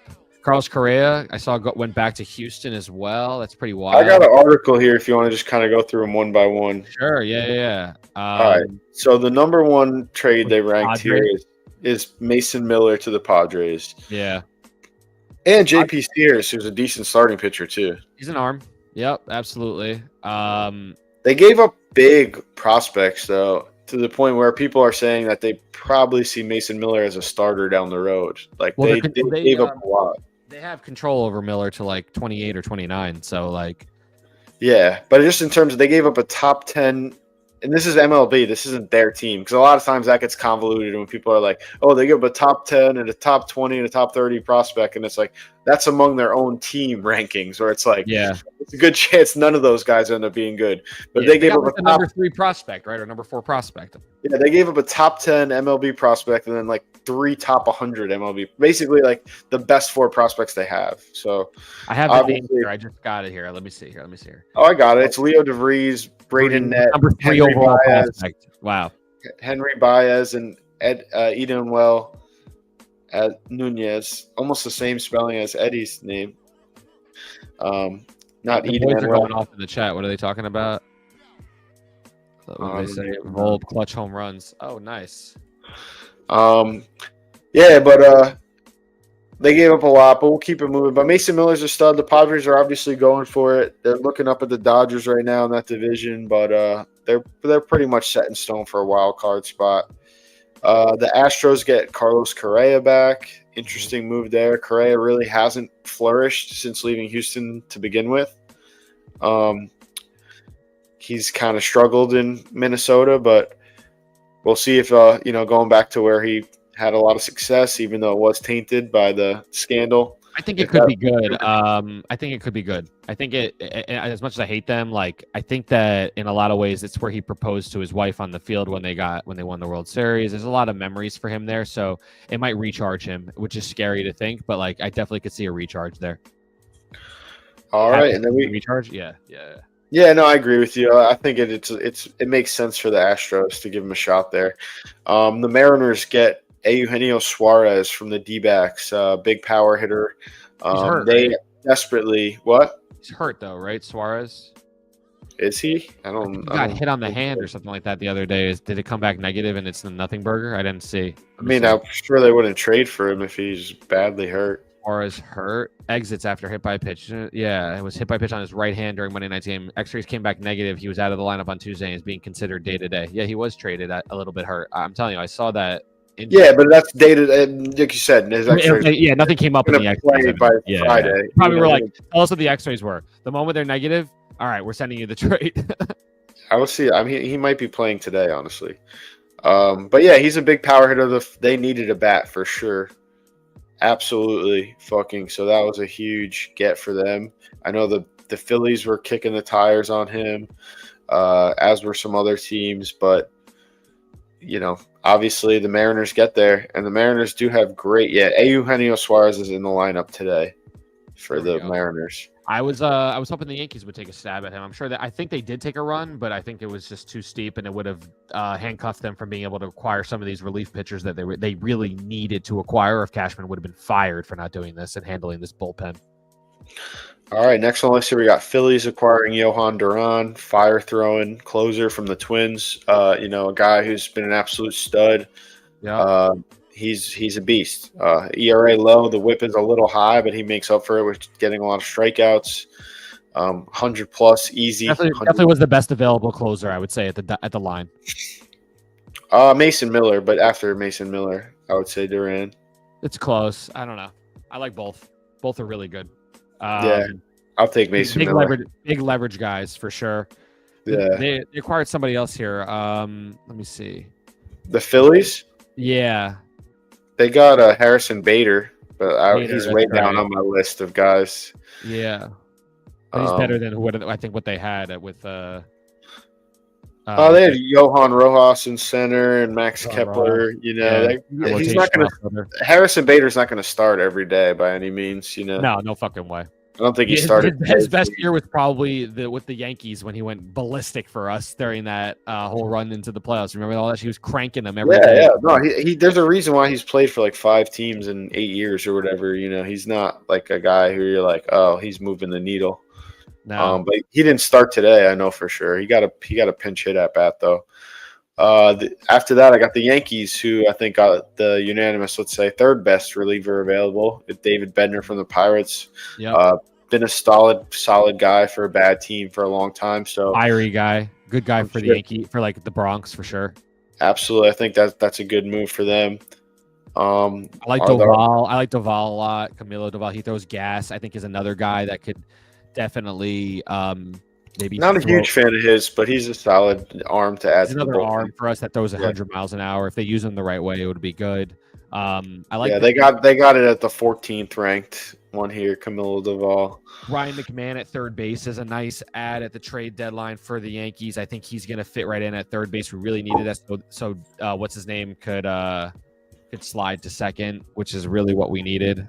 Carlos Correa, I saw went back to Houston as well. That's pretty wild. I got an article here if you want to just kind of go through them one by one. Sure, yeah. All right. So the number one trade they ranked here is Mason Miller to the Padres. Yeah. And JP Sears, who's a decent starting pitcher too. He's an arm. Yep, absolutely. They gave up big prospects, though, to the point where people are saying that they probably see Mason Miller as a starter down the road. Like, they gave up a lot. They have control over Miller to, 28 or 29, so, Yeah, but just in terms of they gave up a top 10 – and this is MLB. This isn't their team because a lot of times that gets convoluted when people are like, oh, they give up a top 10 and a top 20 and a top 30 prospect, and it's like that's among their own team rankings where it's like, yeah, a good chance none of those guys end up being good. But Yeah, they gave got up like a the top. number 3 prospect, right, or number 4 prospect. Yeah, they gave up a top 10 MLB prospect and then like 3 top 100 MLB. Basically, like the best 4 prospects they have. So I have the name obviously, here. I just got it here. Let me see here. oh, I got it. It's Leo DeVries, Braden Nett, number 3 Henry overall Baez, prospect. Wow. Henry Baez, and Edenwell Nunez. Almost the same spelling as Eddie's name. Not The boys are Edenwell. going off in the chat. What are they talking about? What do they say? Volpe clutch home runs. Oh, nice. Yeah, but they gave up a lot, but we'll keep it moving. But Mason Miller's a stud. The Padres are obviously going for it. They're looking up at the Dodgers right now in that division, but they're pretty much set in stone for a wild card spot. The Astros get Carlos Correa back. Interesting move there. Correa really hasn't flourished since leaving Houston to begin with. He's kind of struggled in Minnesota, but we'll see if going back to where he had a lot of success, even though it was tainted by the scandal. I think it could be good. I think it could be good. I think as much as I hate them, like I think that in a lot of ways it's where he proposed to his wife on the field when they won the World Series. There's a lot of memories for him there, so it might recharge him, which is scary to think, but like I definitely could see a recharge there. All right, and then we recharge. Yeah. Yeah, no, I agree with you. I think it makes sense for the Astros to give him a shot there. The Mariners get Eugenio Suarez from the D-backs, big power hitter. He's hurt, they right? desperately what? He's hurt though, right? Suarez. Is he? I don't. He got hit on the hand or something like that the other day. Did it come back negative and it's the nothing burger? I didn't see. I mean, I'm sure they wouldn't trade for him if he's badly hurt. Suarez hurt. Exits after hit by pitch. Yeah, it was hit by pitch on his right hand during Monday night's game. X-rays came back negative. He was out of the lineup on Tuesday and is being considered day-to-day. Yeah, he was traded a little bit hurt. I'm telling you, I saw that. Yeah, but that's dated, like you said. His X-rays, yeah, nothing came up in the X-rays. By Friday. Yeah. Probably were like, tell us what the X-rays were. The moment they're negative, all right, we're sending you the trade. I will see. I mean, he might be playing today, honestly. But yeah, he's a big power hitter. They needed a bat for sure. Absolutely fucking. So that was a huge get for them. I know the Phillies were kicking the tires on him, as were some other teams. But, obviously the Mariners get there. And the Mariners do have great – yeah, Eugenio Suarez is in the lineup today for the Mariners. I was hoping the Yankees would take a stab at him. I'm sure that I think they did take a run, but I think it was just too steep, and it would have handcuffed them from being able to acquire some of these relief pitchers that they really needed to acquire. Or if Cashman would have been fired for not doing this and handling this bullpen. All right, next on the list here we got Phillies acquiring Johan Duran, fire throwing closer from the Twins. A guy who's been an absolute stud. Yeah. He's a beast. ERA low, the whip is a little high, but he makes up for it with getting a lot of strikeouts. 100 plus, easy. Definitely was the best available closer, I would say, at the line. Mason Miller, but after Mason Miller, I would say Duran. It's close. I don't know. I like both. Both are really good. Yeah, I'll take Mason Miller. Big leverage guys for sure. Yeah, they acquired somebody else here. Let me see. The Phillies. Yeah. They got Harrison Bader, but he's way down on my list of guys. Yeah, but he's better than what they had with. They had Johan Rojas in center and Max Kepler. He's not going to. Harrison Bader's not going to start every day by any means. No fucking way. I don't think he started. His best year was probably with the Yankees when he went ballistic for us during that whole run into the playoffs. Remember all that? He was cranking them every day. Yeah. No, he there's a reason why he's played for like 5 teams in 8 years or whatever. He's not like a guy who you're like, oh, he's moving the needle. No. But he didn't start today. I know for sure. He got a pinch hit at bat though. After that, I got the Yankees, who I think got the unanimous, let's say, third best reliever available. With David Bednar from the Pirates. Yeah. Been a solid guy for a bad team for a long time. So fiery guy, good guy for the Yankee, for like the Bronx for sure. Absolutely, I think that's a good move for them. I like Doval. I like Doval a lot. Camilo Doval. He throws gas. I think is another guy that could definitely maybe. Not a huge fan of his, but he's a solid arm to add. He's another arm for us that throws 100 miles an hour. If they use him the right way, it would be good. I like. Yeah, they got it at the 14th ranked one here, Camilo Doval. Ryan McMahon at third base is a nice add at the trade deadline for the Yankees. I think he's going to fit right in at third base. We really needed that. So what's his name could slide to second, which is really what we needed.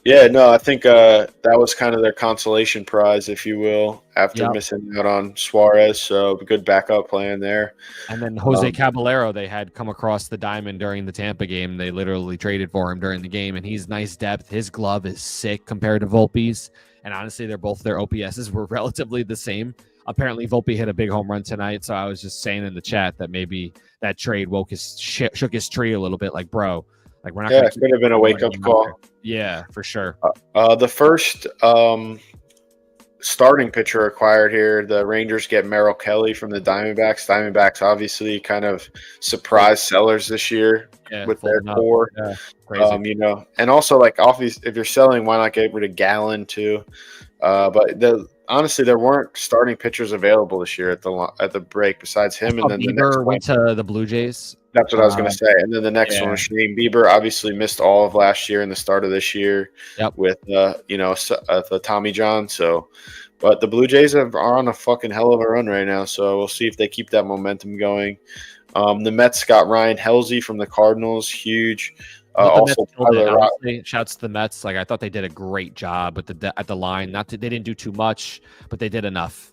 Yeah, no, I think that was kind of their consolation prize, if you will, after missing out on Suarez. So a good backup plan there. And then Jose Caballero, they had come across the diamond during the Tampa game. They literally traded for him during the game, and he's nice depth. His glove is sick compared to Volpe's. And honestly, their OPSs were relatively the same. Apparently, Volpe hit a big home run tonight, so I was just saying in the chat that maybe that trade shook his tree a little bit. Like, bro, like we're not. Yeah, it could have been a wake-up call. Yeah, for sure. The first starting pitcher acquired here, the Rangers get Merrill Kelly from the Diamondbacks. Diamondbacks obviously kind of surprise sellers this year with their core. Yeah, crazy. And also like obviously if you're selling, why not get rid of Gallen too? But honestly, there weren't starting pitchers available this year at the break besides him. And then Bieber went to the Blue Jays. That's what I was going to say. And then the next one was Shane Bieber. Obviously missed all of last year and the start of this year with the Tommy John. So, but the Blue Jays are on a fucking hell of a run right now. So we'll see if they keep that momentum going. The Mets got Ryan Helsley from the Cardinals. Huge. Also, shouts to the Mets. Like I thought they did a great job at the line. They didn't do too much, but they did enough.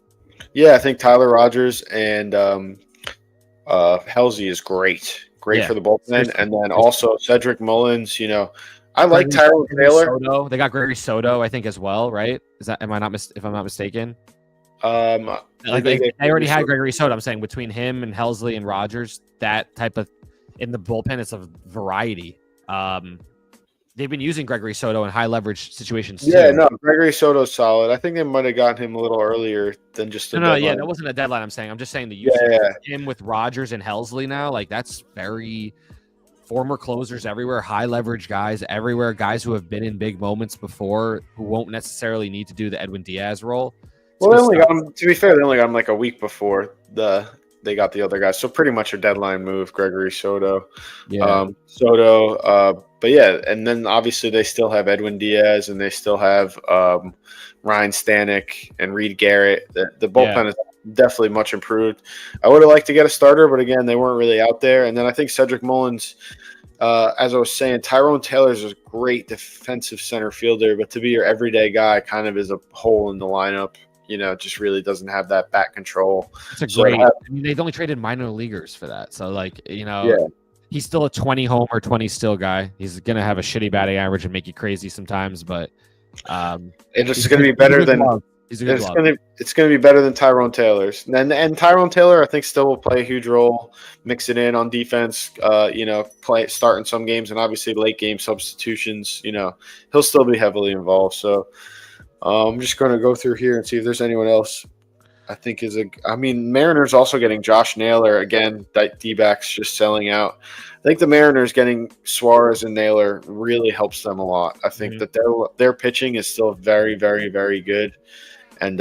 Yeah, I think Tyler Rogers and Helsley is great for the bullpen, and then also Cedric Mullins. I like Tyrone Taylor. Soto. They got Gregory Soto, I think, as well, right? Is that if I'm not mistaken? They already had Gregory Soto. I'm saying between him and Helsley and Rogers, that type of in the bullpen, it's a variety. They've been using Gregory Soto in high leverage situations too. Yeah, no, Gregory Soto's solid. I think they might have gotten him a little earlier than just a deadline. Yeah, that wasn't a deadline. I'm saying I'm just saying the use of him with Rogers and Helsley now, like that's very former closers everywhere, high leverage guys everywhere, guys who have been in big moments before who won't necessarily need to do the Edwin Diaz role. Well, they only got him, to be fair, they only got him like a week before they got the other guys. So pretty much a deadline move, Gregory Soto. Yeah. But yeah, and then obviously they still have Edwin Diaz and they still have Ryan Stanek and Reed Garrett. The bullpen is definitely much improved. I would have liked to get a starter, but again, they weren't really out there. And then I think Cedric Mullins, as I was saying, Tyrone Taylor's a great defensive center fielder, but to be your everyday guy kind of is a hole in the lineup. Just really doesn't have that bat control. It's they've only traded minor leaguers for that. So, he's still a 20 homer, 20 steal guy. He's going to have a shitty batting average and make you crazy sometimes, but it's going to be better than it's going to be better than Tyrone Taylor's. And Tyrone Taylor, I think, still will play a huge role, mix it in on defense, start in some games, and obviously late game substitutions. He'll still be heavily involved. So I'm just going to go through here and see if there's anyone else I think Mariners also getting Josh Naylor again. D-backs just selling out. I think the Mariners getting Suarez and Naylor really helps them a lot. I think that their pitching is still very, very, very good. And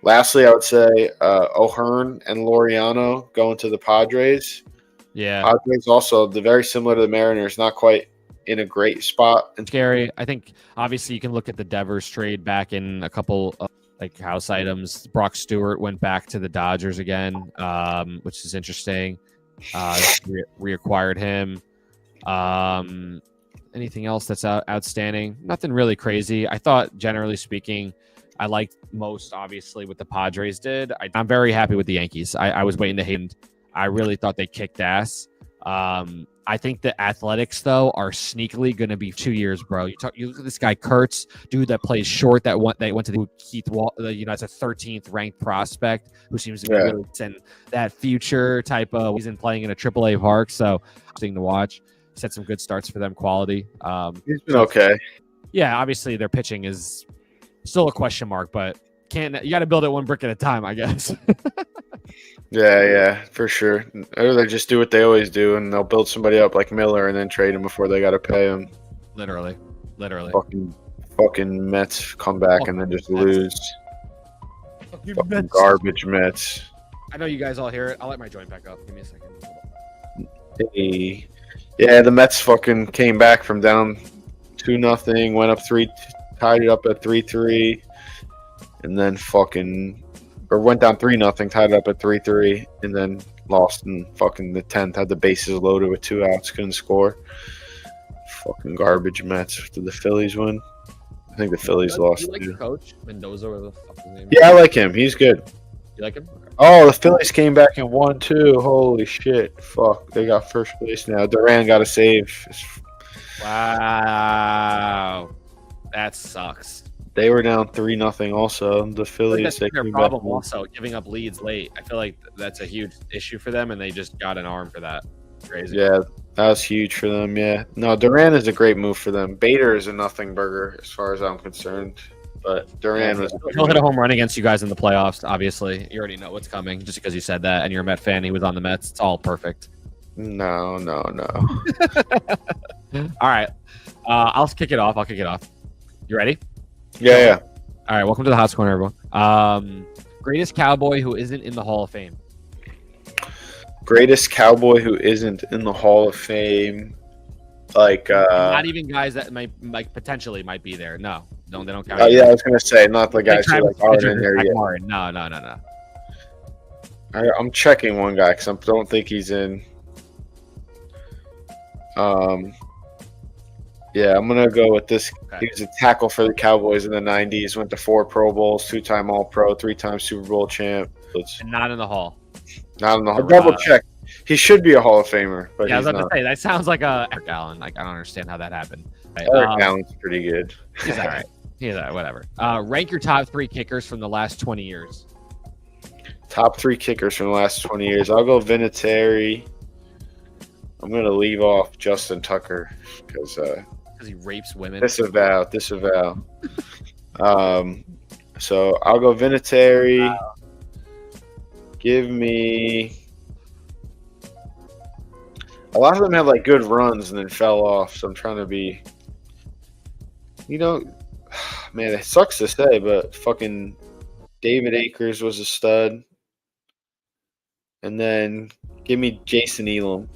lastly, I would say O'Hearn and Laureano going to the Padres. Yeah, Padres also very similar to the Mariners, not quite in a great spot. And scary. I think obviously you can look at the Devers trade back in a couple of house items. Brock Stewart went back to the Dodgers again, which is interesting. Reacquired him. Anything else that's outstanding? Nothing really crazy. I thought, generally speaking, I liked most, obviously, what the Padres did. I'm very happy with the Yankees. I was waiting to hate. I really thought they kicked ass. I think the Athletics, though, are sneakily going to be 2 years, bro. You look at this guy, Kurtz, dude that plays short, that went to the Keith Wall, it's a 13th ranked prospect who seems to be really in that future type of. He's in playing in a AAA park, so interesting to watch. Set some good starts for them, quality. He's been okay. Yeah, obviously their pitching is still a question mark, but you got to build it one brick at a time, I guess. Yeah, for sure. Or they just do what they always do, and they'll build somebody up like Miller and then trade him before they got to pay him. Literally. Fucking Mets come back and then just lose. Fucking garbage Mets. I know you guys all hear it. I'll let my joint back up. Give me a second. Hey. Yeah, the Mets fucking came back from down 2-0, went up 3, tied it up at 3-3, and then went down 3-0, tied it up at 3-3, and then lost in fucking the 10th. Had the bases loaded with 2 outs, couldn't score. Fucking garbage Mets. Did the Phillies win? I think the Phillies lost. You like the coach Mendoza, or the fuck his name? Yeah, I like him. He's good. You like him? Okay. Oh, the Phillies came back and won too. Holy shit! Fuck, they got first place now. Duran got a save. Wow, that sucks. They were down 3-0. Also, the Phillies. That's They their came problem. back. Also, giving up leads late. I feel like that's a huge issue for them, and they just got an arm for that. Crazy. Yeah, that was huge for them. Yeah, no, Duran is a great move for them. Bader is a nothing burger as far as I'm concerned, but Duran was. He'll hit a home run against you guys in the playoffs. Obviously, you already know what's coming just because you said that, and you're a Met fan. He was on the Mets. It's all perfect. No. All right, I'll kick it off. You ready? Yeah. All right, welcome to the Hotz Corner, everyone. Greatest Cowboy who isn't in the Hall of Fame. Greatest Cowboy who isn't in the Hall of Fame, like not even guys that might potentially might be there. No, they don't count. Yeah, I was gonna say not the guys who Travis aren't Fisher, in there yet. Martin. No. I'm checking one guy because I don't think he's in. Yeah, I'm gonna go with this. Okay. He was a tackle for the Cowboys in the '90s. Went to 4 Pro Bowls, 2-time All-Pro, 3-time Super Bowl champ. And not in the Hall. Not in the double check. He should be a Hall of Famer, but Yeah, I was he's about not. to say that sounds like a Eric Allen. Like I don't understand how that happened. Right, Eric Allen's pretty good. He's all right. He's all right. Whatever. Rank your top 3 kickers from the last 20 years. Top 3 kickers from the last 20 years. I'll go Vinatieri. I'm gonna leave off Justin Tucker because he rapes women. Disavow. So I'll go Vinatieri. Wow. Give me. A lot of them have like good runs and then fell off. So I'm trying to be. Man, it sucks to say, but fucking David Akers was a stud. And then give me Jason Elam.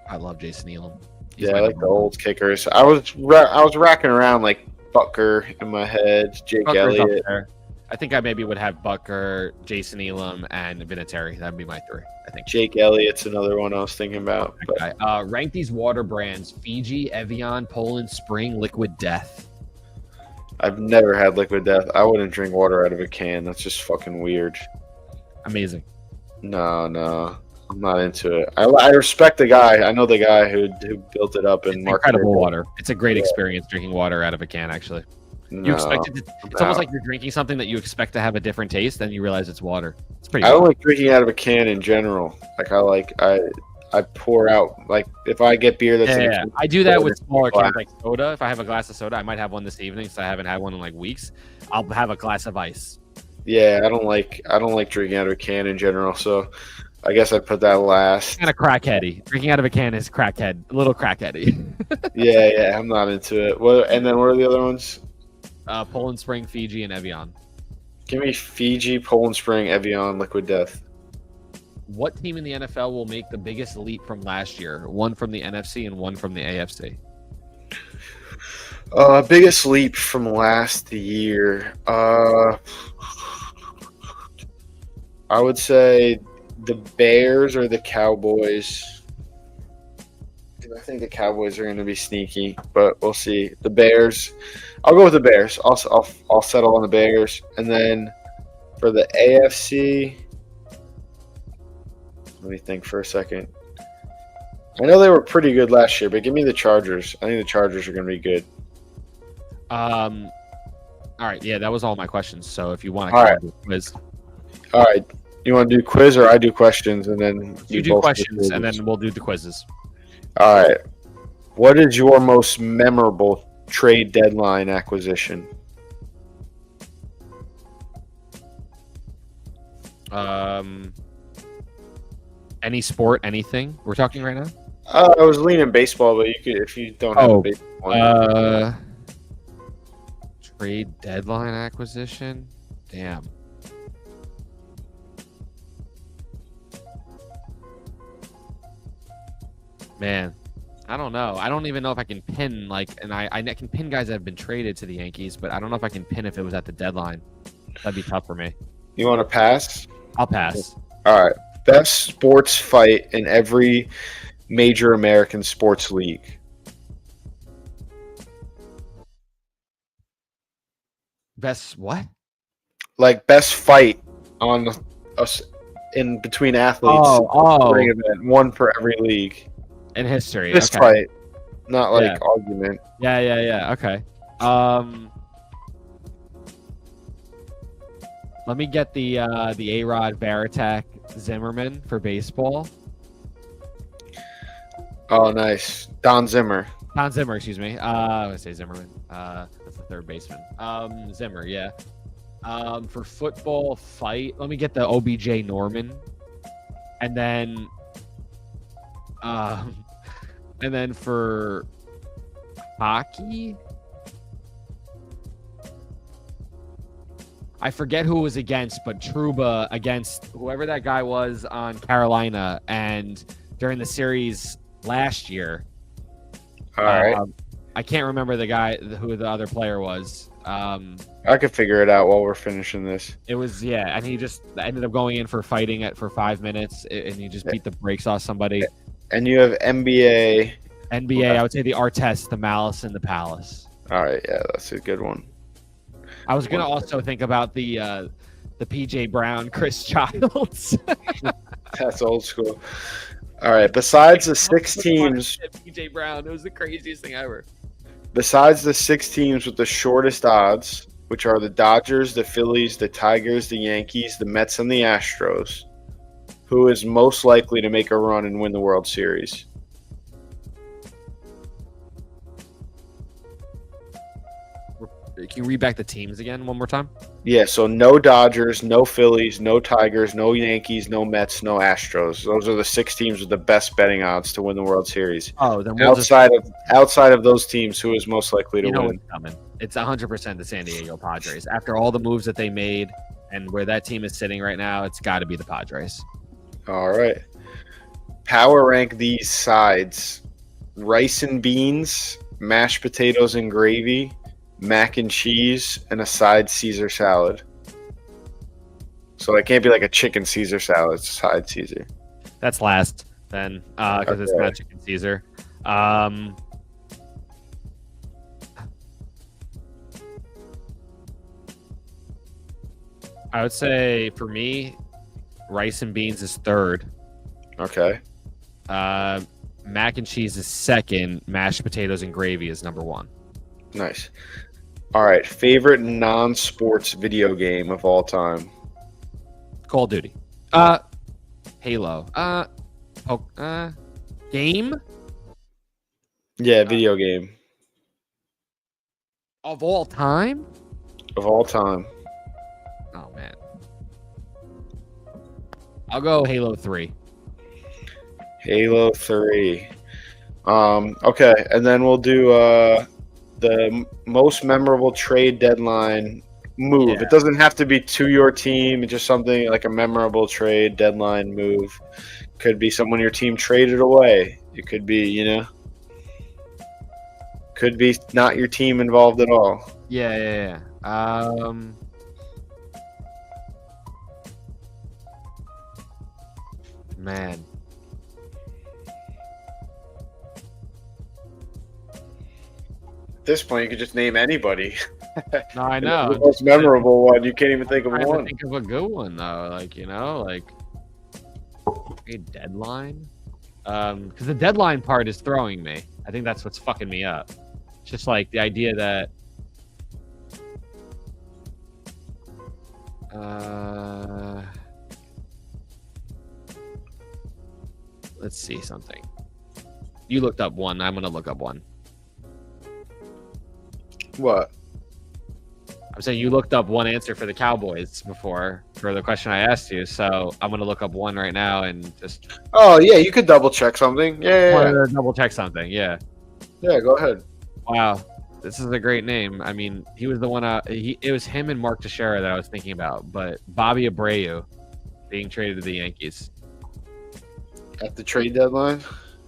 I love Jason Elam. Yeah, I like the old kickers. I was racking around like Butker in my head, Jake Butker's up Elliott. there. I think I maybe would have Butker, Jason Elam, and Vinatieri. That'd be my 3. I think. Jake Elliott's another one I was thinking about. Okay. Rank these water brands: Fiji, Evian, Poland Spring, Liquid Death. I've never had Liquid Death. I wouldn't drink water out of a can. That's just fucking weird. Amazing. No. I'm not into it. I respect the guy. I know the guy who built it up and It's marketed incredible it. water. It's a great experience drinking water out of a can. Actually, you No, expect it to, it's almost like you're drinking something that you expect to have a different taste, then you realize it's water. It's pretty. I don't good. like drinking out of a can in general. Like I pour out, like if I get beer that's Yeah. I do that with smaller glass. cans, like soda. If I have a glass of soda, I might have one this evening, so I haven't had one in like weeks. I'll have a glass of ice. Yeah, I don't like drinking out of a can in general. So I guess I'd put that last. Kind of crackheady. Drinking out of a can is crackhead, a little crackheady. Yeah, I'm not into it. And then what are the other ones? Poland Spring, Fiji, and Evian. Give me Fiji, Poland Spring, Evian, Liquid Death. What team in the NFL will make the biggest leap from last year? One from the NFC and one from the AFC. Biggest leap from last year. I would say the Bears or the Cowboys. I think the Cowboys are going to be sneaky, but we'll see. The Bears. I'll go with the Bears. I'll settle on the Bears, and then for the AFC. Let me think for a second. I know they were pretty good last year, but give me the Chargers. I think the Chargers are going to be good. All right, yeah, that was all my questions. So if you want, All right. do a quiz. All right. You want to do quiz or I do questions and then You do both questions, and quizzes? then we'll do the quizzes. All right. What is your most memorable trade deadline acquisition? Any sport, anything we're talking right now? I was leaning baseball, but you could if you don't have a baseball one. Trade deadline acquisition. Damn. Man, I don't know. I don't even know if I can pin and I can pin guys that have been traded to the Yankees, but I don't know if I can pin if it was at the deadline. That'd be tough for me. You want to pass? I'll pass. All right. Best sports fight in every major American sports league. Best what? Like best fight on us in between athletes. Ring event, one for every league. In history. Fist fight, not like argument. Yeah. Okay. Let me get the A-Rod Varitek Zimmerman for baseball. Oh, nice. Don Zimmer, excuse me. I would say Zimmerman. That's the third baseman. Zimmer, yeah. For football fight, let me get the OBJ Norman, and then for hockey, I forget who it was against, but Trouba against whoever that guy was on Carolina, and during the series last year. All right. I can't remember the guy who the other player was. I could figure it out while we're finishing this. It was and he just ended up going in for fighting it for 5 minutes, and he just beat the brakes off somebody. And you have NBA. I would say the Artest, the Malice, and the Palace. All right, yeah, that's a good one. I was gonna also think about the PJ Brown, Chris Childs. That's old school. All right, besides the 6 teams, PJ Brown, it was the craziest thing ever. Besides the 6 teams with the shortest odds, which are the Dodgers, the Phillies, the Tigers, the Yankees, the Mets, and the Astros, who is most likely to make a run and win the World Series? Can you read back the teams again one more time? Yeah, so no Dodgers, no Phillies, no Tigers, no Yankees, no Mets, no Astros. Those are the 6 teams with the best betting odds to win the World Series. Oh, then outside of those teams, who is most likely to win? It's 100% the San Diego Padres. After all the moves that they made and where that team is sitting right now, it's got to be the Padres. All right. Power rank these sides: rice and beans, mashed potatoes and gravy, mac and cheese, and a side Caesar salad. So it can't be like a chicken Caesar salad. It's a side Caesar. That's last then, because it's not chicken Caesar. I would say for me, rice and beans is third. Okay. Mac and cheese is second. Mashed potatoes and gravy is number 1. Nice. All right. Favorite non-sports video game of all time? Call of Duty. Halo. Game? Yeah, video game. Of all time? Of all time. Oh, man. I'll go Halo 3. Halo 3. Okay, and then we'll do the most memorable trade deadline move. Yeah. It doesn't have to be to your team. It's just something like a memorable trade deadline move. Could be someone your team traded away. It could be, could be not your team involved at all. Yeah. Man. At this point, you could just name anybody. No, I know. The most memorable one. You can't even think of one. Think of a good one though. A deadline. Because the deadline part is throwing me. I think that's what's fucking me up. It's just like the idea that. Let's see something. You looked up one. I'm gonna look up one. What? I'm saying you looked up one answer for the Cowboys before for the question I asked you, so I'm gonna look up one right now and just. Oh yeah, you could double check something. Yeah. Double check something. Yeah. Yeah, go ahead. Wow, this is a great name. I mean, he was the one. It was him and Mark Teixeira that I was thinking about, but Bobby Abreu being traded to the Yankees at the trade deadline.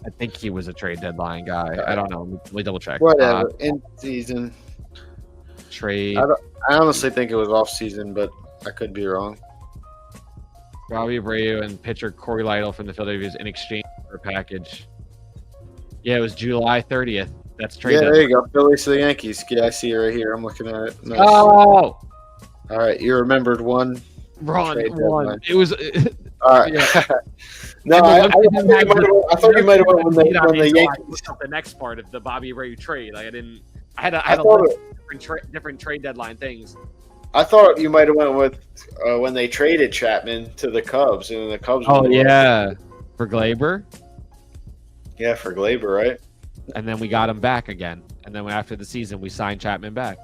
I think he was a trade deadline guy. I don't know. Let me double check. Whatever. In season. Trade. I honestly think it was off season, but I could be wrong. Robbie Abreu and pitcher Corey Lytle from the Philadelphia in exchange for a package. Yeah, it was July 30th. That's trade. Yeah, deadline. there you go. Phillies to the Yankees. Yeah, I see it right here. I'm looking at it. Nice. Oh, All right, you remembered one. Ron Trade won. deadline. It was. All right. Yeah. No, I thought you might have went when the Yankees. The next part of the Bobby Abreu trade. Like I didn't. I had a thought list of different trade deadline things. I thought you might have went with when they traded Chapman to the Cubs, and the Cubs. Oh yeah, for Glaber. Yeah, for Glaber, right? And then we got him back again. And then after the season, we signed Chapman back.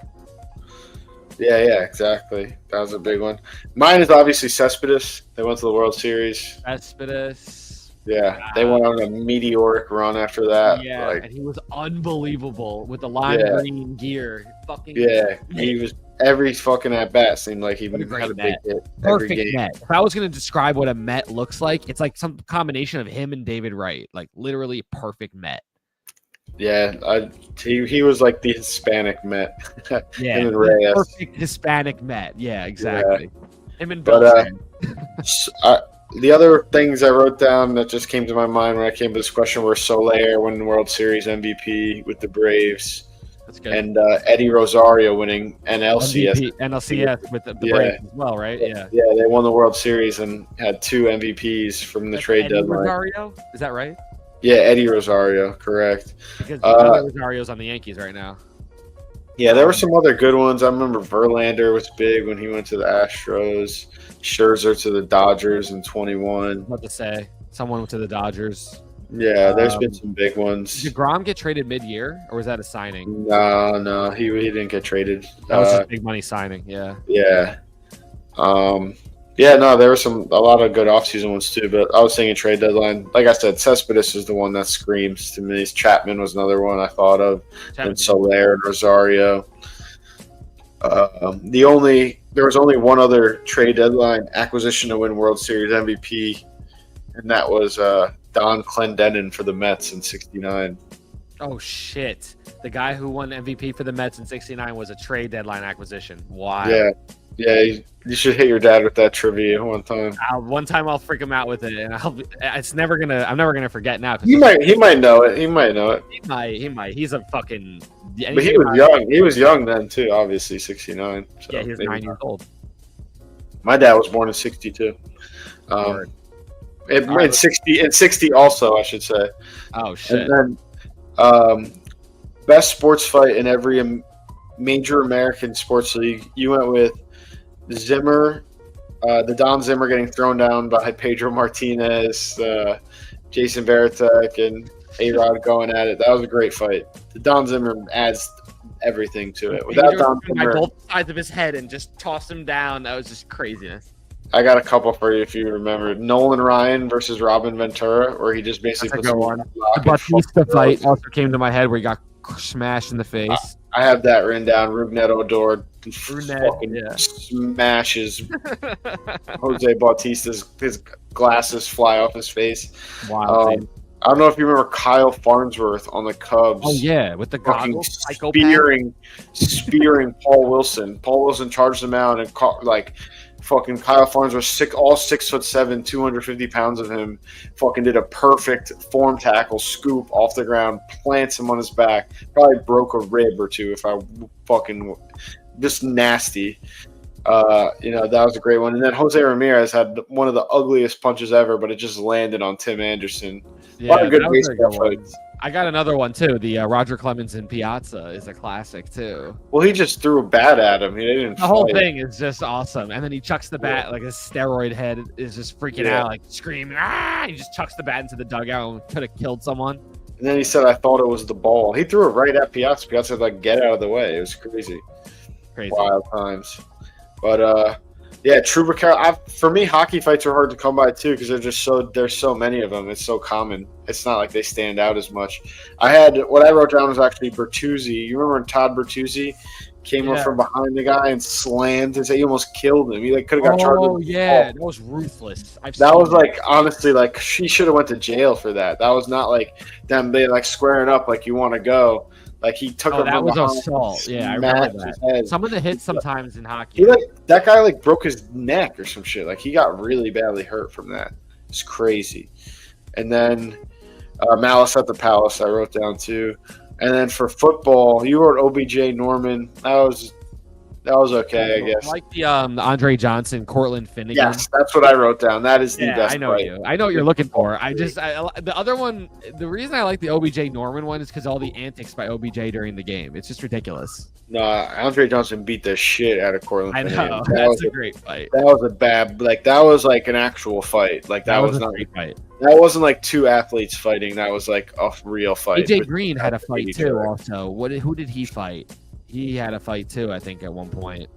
Yeah, exactly. That was a big one. Mine is obviously Cespedes. They went to the World Series. Cespedes. Yeah, they went on a meteoric run after that. Yeah, like, and he was unbelievable with the lime green gear. Fucking he was every fucking at bat seemed like he had a big hit. Perfect Met. If I was going to describe what a Met looks like, it's like some combination of him and David Wright. Like literally perfect Met. Yeah, he was like the Hispanic Met. Yeah, him and Reyes. Perfect Hispanic Met. Yeah, exactly. Yeah. Him and Bill. The other things I wrote down that just came to my mind when I came to this question were Soler winning World Series MVP with the Braves. That's good. And Eddie Rosario winning NLCS. NLCS with the Braves as well, right? Yeah. Yeah, they won the World Series and had 2 MVPs from the trade Eddie deadline. Rosario? Is that right? Yeah, Eddie Rosario, correct. Because Rosario's on the Yankees right now. Yeah, there were some other good ones. I remember Verlander was big when he went to the Astros. Scherzer to the Dodgers in 21. What to say? Someone went to the Dodgers. Yeah, there's been some big ones. Did DeGrom get traded mid-year, or was that a signing? No, he didn't get traded. That was just big money signing. Yeah. Yeah. There were a lot of good offseason ones too, but I was thinking trade deadline. Like I said, Cespedes is the one that screams to me. Chapman was another one I thought of. And Soler and Rosario. There was only one other trade deadline acquisition to win World Series MVP, and that was Don Clendenon for the Mets in '69. Oh shit! The guy who won MVP for the Mets in '69 was a trade deadline acquisition. Wow. Yeah. You should hit your dad with that trivia one time. One time I'll freak him out with it, and I'm never gonna forget now. He might know it. He might know it. He might. He's a fucking. But he was young. He was young then too. Obviously, '69. So yeah, he was 9 years old. My dad was born in '62. In '60 also, I should say. Oh shit. And then, best sports fight in every major American sports league. You went with Zimmer, the Don Zimmer getting thrown down by Pedro Martinez, Jason Varitek, and A-Rod going at it. That was a great fight. The Don Zimmer adds everything to it. Without Don Zimmer, both sides of his head and just tossed him down. That was just craziness. I got a couple for you if you remember. Nolan Ryan versus Robin Ventura, where he just basically puts him on. The Batista fight also came to my head where he got smashed in the face. I have that written down. Rubnet Odor fucking smashes Jose Bautista's. His glasses fly off his face. Wow. I don't know if you remember Kyle Farnsworth on the Cubs. Oh yeah, with the goggles, spearing Paul Wilson. Paul Wilson charged him out and fucking Kyle Farnsworth, all 6'7", 250 pounds of him, fucking did a perfect form tackle scoop off the ground, plants him on his back, probably broke a rib or two if I fucking just nasty. That was a great one. And then Jose Ramirez had one of the ugliest punches ever, but it just landed on Tim Anderson. Yeah, a lot of good baseball fights. I got another one too. The Roger Clemens in Piazza is a classic too. Well, he just threw a bat at him. He didn't. The whole thing is just awesome. And then he chucks the bat like his steroid head is just freaking out, like screaming. Ah! He just chucks the bat into the dugout and could have killed someone. And then he said, "I thought it was the ball." He threw it right at Piazza. Piazza said, "Get out of the way." It was crazy. Wild times. But True Vaccaro. For me, hockey fights are hard to come by too because there's so many of them. It's so common. It's not like they stand out as much. What I wrote down was actually Bertuzzi. You remember when Todd Bertuzzi came up from behind the guy and slammed his. He almost killed him. He like could have got charged. Oh that was ruthless. That was like honestly like she should have went to jail for that. That was not like them they like squaring up like you want to go. Like he took him. That was assault. Yeah, I remember that. Some of the hits sometimes in hockey. That guy like broke his neck or some shit. Like he got really badly hurt from that. It's crazy. And then Malice at the Palace I wrote down too. And then for football, you wrote OBJ Norman. That was okay, I guess. I like the Andre Johnson, Cortland Finnegan. Yes, that's what I wrote down. That is the best. I know fight. you. I know what you're looking for. The other one. The reason I like the OBJ Norman one is because all the antics by OBJ during the game. It's just ridiculous. No, Andre Johnson beat the shit out of Cortland Finnegan. I know. That's a great fight. That was a bad. Like that was like an actual fight. Like that was not a great fight. That wasn't like two athletes fighting. That was like a real fight. AJ Green had a fight too. Also, who did he fight? He had a fight too, I think, at one point.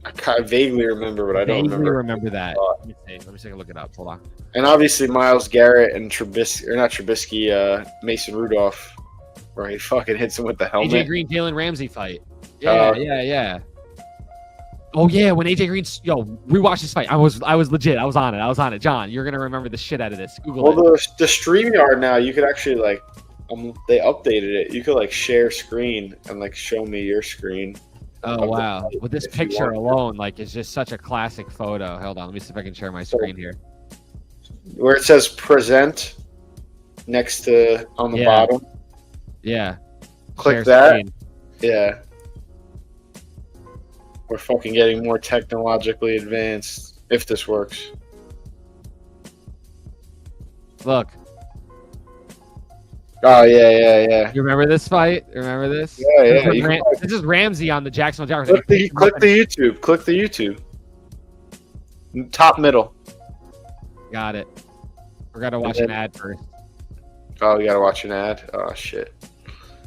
I vaguely remember, but I don't remember that. Let me take a look it up. Hold on. And obviously Myles Garrett and Mason Rudolph, where he fucking hits him with the helmet. AJ Green, Jalen Ramsey fight. Yeah. Oh yeah, when AJ Green, rewatch this fight. I was legit. I was on it. John, you're gonna remember the shit out of this. Google it. Well, the StreamYard now, you could actually like. They updated it. You could like share screen and like show me your screen. Oh wow! With this picture alone, like it's just such a classic photo. Hold on, let me see if I can share my screen here. Where it says "present" next to on the bottom. Yeah. Click share that. Screen. Yeah. We're fucking getting more technologically advanced. If this works. Look. Oh yeah. You remember this fight? Remember this? Yeah. This is Ramsey on the Jacksonville Jaguars. Click the YouTube. Top middle. Got it. We're gonna watch an ad first. Oh, we gotta watch an ad. Oh shit.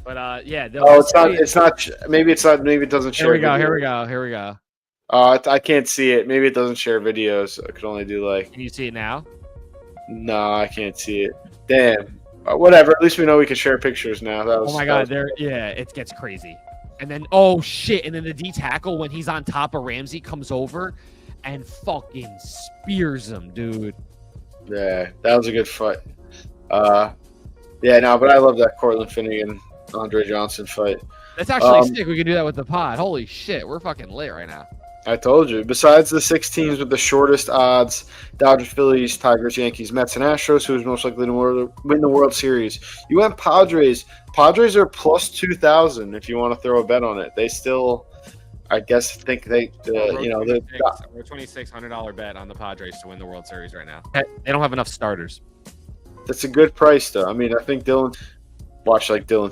But yeah. It's not. Maybe it's not. Maybe it doesn't share. Here we go. I can't see it. Maybe it doesn't share videos. I could only do like. Can you see it now? No, I can't see it. Damn. Whatever. At least we know we can share pictures now. Oh my god, it gets crazy. And then oh shit, and then the D tackle when he's on top of Ramsey comes over and fucking spears him, dude. Yeah, that was a good fight. But I love that Cortland Finnegan Andre Johnson fight. That's actually sick. We can do that with the pod. Holy shit, we're fucking lit right now. I told you. Besides the 6 teams with the shortest odds, Dodgers, Phillies, Tigers, Yankees, Mets, and Astros, who's most likely to win the World Series? You went Padres. Padres are plus 2,000 if you want to throw a bet on it. They still, I guess, think they, we're $2,600 bet on the Padres to win the World Series right now. They don't have enough starters. That's a good price, though. I mean, I think Dylan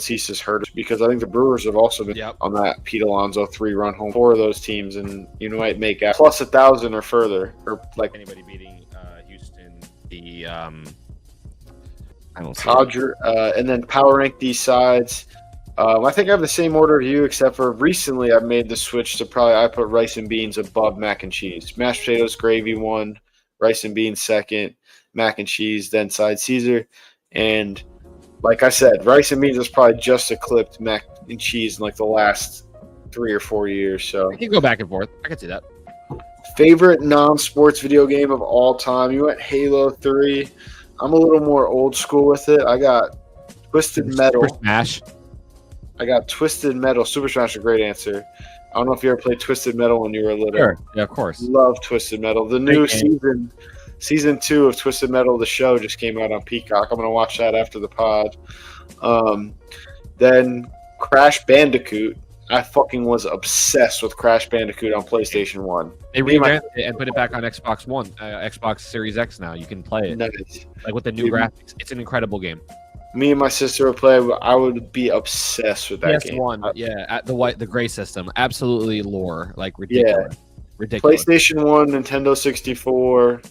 Cease's hurt because I think the Brewers have also been on that Pete Alonso 3-run home. 4 of those teams, and you might make out plus 1,000 or further, or like anybody beating Houston. The I don't see and then power rank these sides. I think I have the same order of you, except for recently I've made the switch to I put rice and beans above mac and cheese. Mashed potatoes, gravy 1, rice and beans 2nd, mac and cheese, then side Caesar, and. Like I said, rice and beans has probably just eclipsed mac and cheese in like the last 3 or 4 years. So I can go back and forth. I can see that. Favorite non-sports video game of all time? You went Halo 3. I'm a little more old school with it. I got Twisted Metal. Super Smash. I got Twisted Metal. Super Smash, a great answer. I don't know if you ever played Twisted Metal when you were little. Sure. Yeah, of course. Love Twisted Metal. The new Season 2 of Twisted Metal, the show, just came out on Peacock. I'm going to watch that after the pod. Then Crash Bandicoot. I fucking was obsessed with Crash Bandicoot on PlayStation 1. They revamped it and put it back on Xbox One, Xbox Series X now. You can play it. Nice. Like with the new graphics. It's an incredible game. Me and my sister would play. I would be obsessed with that game. PS1, at the gray system. Absolutely lore. Like ridiculous. Yeah. Ridiculous. PlayStation 1, Nintendo 64.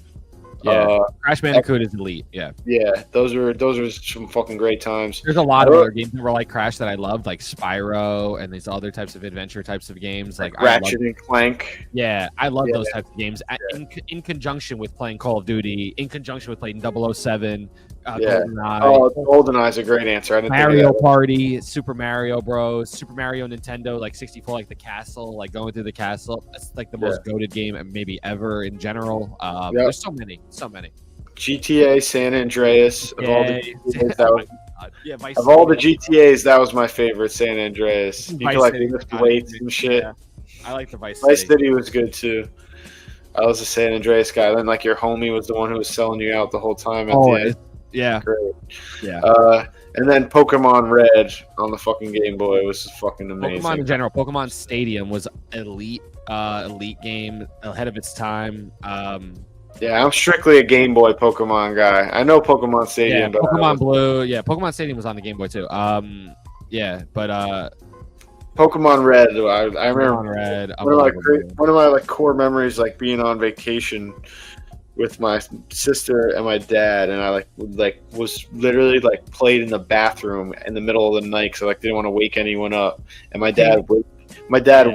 Yeah, Crash Bandicoot is elite. Yeah, those are some fucking great times. There's a lot of other games that were like Crash that I loved, like Spyro and these other types of adventure types of games, like Ratchet and Clank. Yeah, I love those types of games in conjunction with playing Call of Duty, in conjunction with playing 007, Yeah. GoldenEye. Oh, GoldenEye's a great answer. I didn't Mario think of that. Party, Super Mario Bros, Super Mario Nintendo, like 64, like the castle, like going through the castle. That's like the most goated game maybe ever in general. There's so many. GTA San Andreas. Of all the GTAs, that was, Vice of all the City. GTAs, that was my favorite. San Andreas. You Vice could like City. lift weights and shit. Yeah. I like the Vice Vice City. City was good too. I was a San Andreas guy. Then like your homie was the one who was selling you out the whole time. At the end. Yeah. Great. Yeah. And then Pokemon Red on the fucking Game Boy was fucking amazing. Pokemon in general, Pokemon Stadium was elite game, ahead of its time. Yeah, I'm strictly a Game Boy Pokemon guy. I know Pokemon Stadium, but Pokemon Blue. Yeah, Pokemon Stadium was on the Game Boy too. Pokemon Red. I remember Pokemon Red. one of my like core memories, like being on vacation with my sister and my dad, and I was literally like played in the bathroom in the middle of the night because I didn't want to wake anyone up, and my dad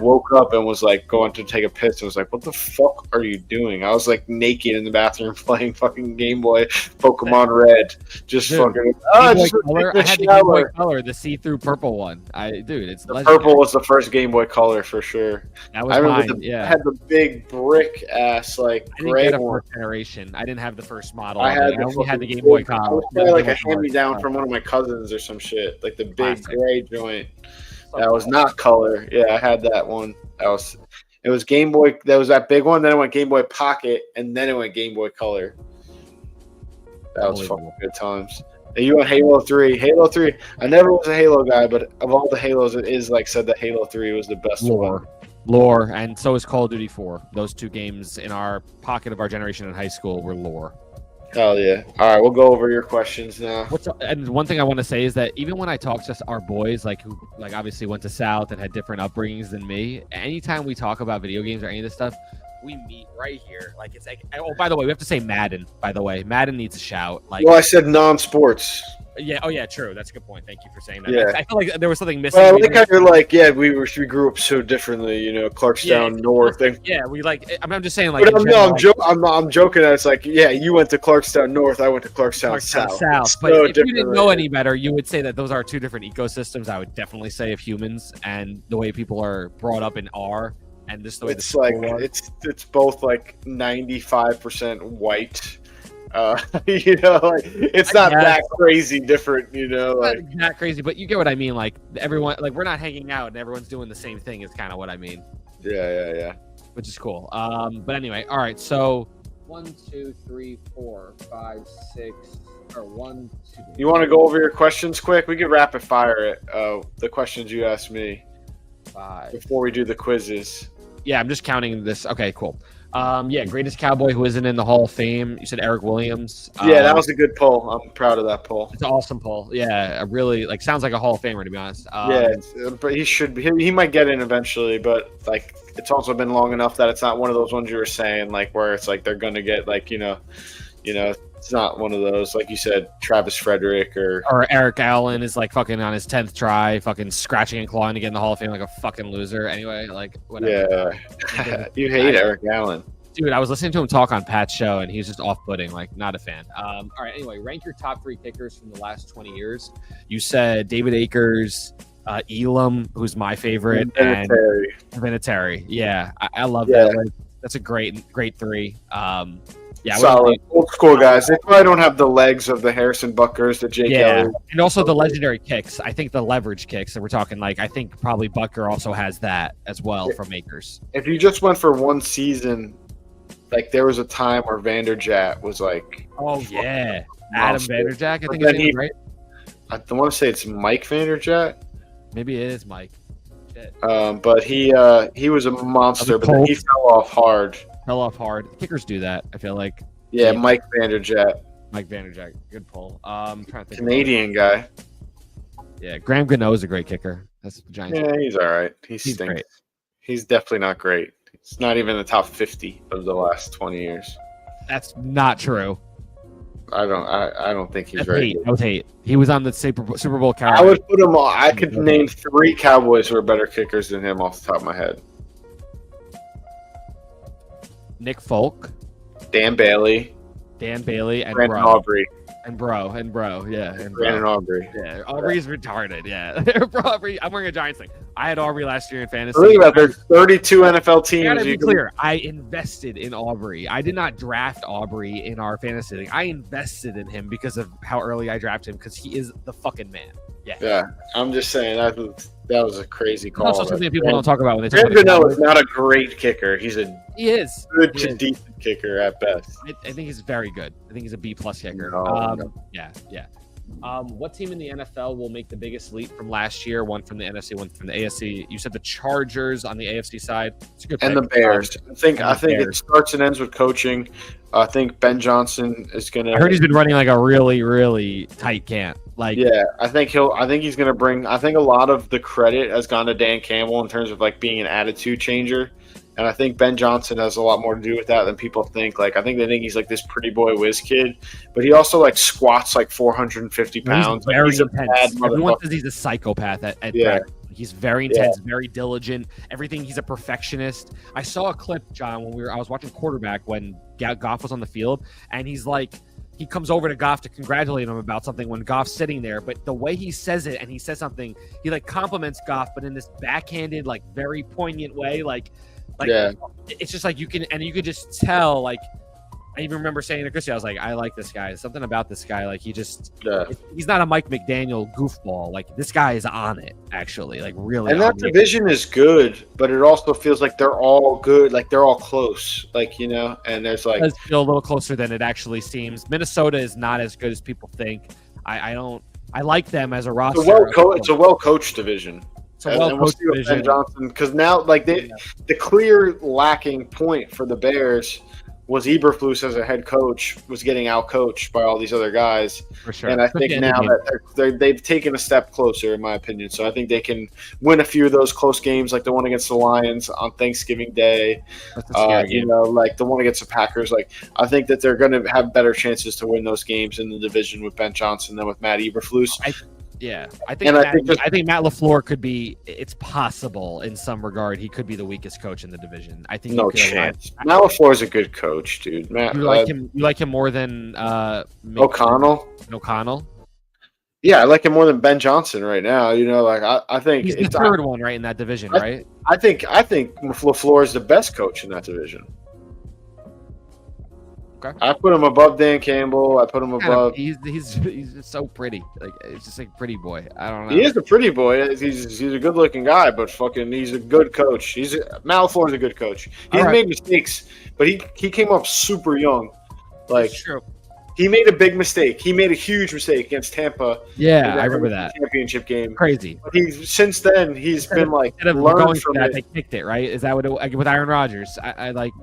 woke up and was like going to take a piss and was like, "What the fuck are you doing?" I was like naked in the bathroom playing fucking Game Boy Pokemon Red, just fucking. I had the Game Boy Color, the see-through purple one. It's legendary. Purple was the first Game Boy Color for sure. That was mine. I had the big brick ass like gray one. First generation. I didn't have the first model. I only had the Game Boy Color. I was probably like a hand-me-down from one of my cousins or some shit, like the big gray joint. That was not color. Yeah, I had that one. It was Game Boy. That was that big one. Then it went Game Boy Pocket, and then it went Game Boy Color. That was fucking good times. And you went Halo 3. Halo 3. I never was a Halo guy, but of all the Halos, it is like said that Halo 3 was the best one. Lore, and so is Call of Duty 4. Those two games in our pocket of our generation in high school were lore. Hell yeah. All right, we'll go over your questions now. And one thing I want to say is that even when I talk to our boys, who obviously went to South and had different upbringings than me, anytime we talk about video games or any of this stuff, we meet right here. It's like, oh, by the way, we have to say Madden. By the way, Madden needs a shout. Well, I said non-sports. Yeah. Oh, yeah. True. That's a good point. Thank you for saying that. Yeah. I feel like there was something missing. Well, I like how you're like, yeah, we grew up so differently, Clarkstown North. Yeah, we I'm just saying, I'm joking. That it's like, yeah, you went to Clarkstown North, I went to Clarkstown South. But if you didn't know any better, you would say that those are two different ecosystems. I would definitely say of humans and the way people are brought up and are, and this the way it's both like 95% white. It's not that crazy different, Not that crazy, but you get what I mean. Like everyone, we're not hanging out and everyone's doing the same thing is kind of what I mean. Yeah. Which is cool. But anyway, all right. So 1, 2, 3, 4, 5, 6, or 1, 2. You want to go over your questions quick? We could rapid fire it. The questions you asked me 5 before we do the quizzes. Yeah, I'm just counting this. Okay, cool. Greatest Cowboy who isn't in the Hall of Fame. You said Eric Williams. Yeah, that was a good poll. I'm proud of that poll. It's an awesome poll. Yeah, really sounds like a Hall of Famer to be honest. But he should be. He might get in eventually, but it's also been long enough that it's not one of those ones you were saying where it's they're gonna get it's not one of those like you said Travis Frederick or Eric Allen is fucking on his 10th try, fucking scratching and clawing to get in the Hall of Fame like a fucking loser. Anyway, whatever. Yeah, you hate Eric Allen. Dude, I was listening to him talk on Pat's show, and he was just off-putting, not a fan. All right, anyway, rank your top 3 kickers from the last 20 years. You said David Akers, Elam, who's my favorite, and Vinatieri. Yeah, I love that. That's a great 3. Solid. Old school guys. They probably don't have the legs of the Harrison Buckers, the Jake Elliott. And also the legendary kicks. I think the leverage kicks that we're talking, I think probably Butker also has that as well from Akers. If you just went for one season, there was a time where Vanderjagt was oh yeah, Adam Vanderjagt. I think his name is right. I want to say it's Mike Vanderjagt. Maybe it is Mike. Shit. But he was a monster, but then he fell off hard. Kickers do that, I feel like. Yeah, Mike Vanderjagt. Good pull. I'm trying to think. Canadian guy. Yeah, Graham Gano is a great kicker. That's the Giants. Yeah, he's all right. He stinks. Great. He's definitely not great. It's not even the top 50 of the last 20 years. That's not true. I don't think he's very good. That was hate. He was on the Super Bowl Cowboys. I would put him all. I could name 3 Cowboys who are better kickers than him off the top of my head. Nick Folk, Dan Bailey, and Brandon Aubrey. And bro, yeah, and Brandon Aubrey. Yeah, Aubrey's retarded. Yeah, Aubrey. I'm wearing a Giants thing. I had Aubrey last year in fantasy. Think about there's 32 NFL teams. I gotta be clear. I invested in Aubrey. I did not draft Aubrey in our fantasy thing. I invested in him because of how early I drafted him because he is the fucking man. Yeah. Yeah, I'm just saying that was a crazy call. Also something people don't talk about when they talk about Brandon is not a great kicker. He is good to decent kicker at best. I think he's very good. I think he's a B+ kicker. No. Yeah. What team in the NFL will make the biggest leap from last year? One from the NFC, one from the AFC. You said the Chargers on the AFC side. It's a good pick. And the Bears. I think it starts and ends with coaching. I think Ben Johnson is gonna. I heard he's been running like a really, really tight camp. I think he's gonna bring. I think a lot of the credit has gone to Dan Campbell in terms of like being an attitude changer. And I think Ben Johnson has a lot more to do with that than people think. Like, I think they think he's like this pretty boy whiz kid, but he also like squats like 450 pounds. He's very intense. Everyone says he's a psychopath at practice. He's very intense, very diligent. Everything. He's a perfectionist. I saw a clip, John, when I was watching quarterback when Goff was on the field, and he's like, he comes over to Goff to congratulate him about something when Goff's sitting there, but the way he says it, and he says something, he like compliments Goff, but in this backhanded, like very poignant way, like it's just like you could just tell. Like, I even remember saying to Chrissy, I was like, I like this guy. There's something about this guy. Like, he's not a Mike McDaniel goofball. Like, this guy is on it, actually. Like, really. And that division is good, but it also feels like they're all good. Like, they're all close. Like, and there's like. It does feel a little closer than it actually seems. Minnesota is not as good as people think. I like them as a roster. It's a well-coached division. And we'll see with Ben Johnson, because now, like, the clear lacking point for the Bears was Eberflus as a head coach was getting out-coached by all these other guys. For sure. And I think now that they've taken a step closer, in my opinion. So I think they can win a few of those close games, like the one against the Lions on Thanksgiving Day. Like the one against the Packers. Like, I think that they're going to have better chances to win those games in the division with Ben Johnson than with Matt Eberflus. I think Matt LaFleur could be. It's possible in some regard he could be the weakest coach in the division. I think no chance. Matt LaFleur is a good coach, dude. Matt, you like him? You like him more than O'Connell? Yeah, I like him more than Ben Johnson right now. I think he's the third one right in that division, right? I think LaFleur is the best coach in that division. Okay. I put him above Dan Campbell. I put him above. He's just so pretty. Like, it's just like pretty boy. I don't know. He is a pretty boy. He's a good looking guy, but he's a good coach. Matt LaFleur is a good coach. He's made mistakes, but he came up super young. Like, that's true. He made a big mistake. He made a huge mistake against Tampa. Yeah, I remember that championship game. Crazy. But since then he's been like learned from that. They kicked it, right? Is that what with Aaron Rodgers?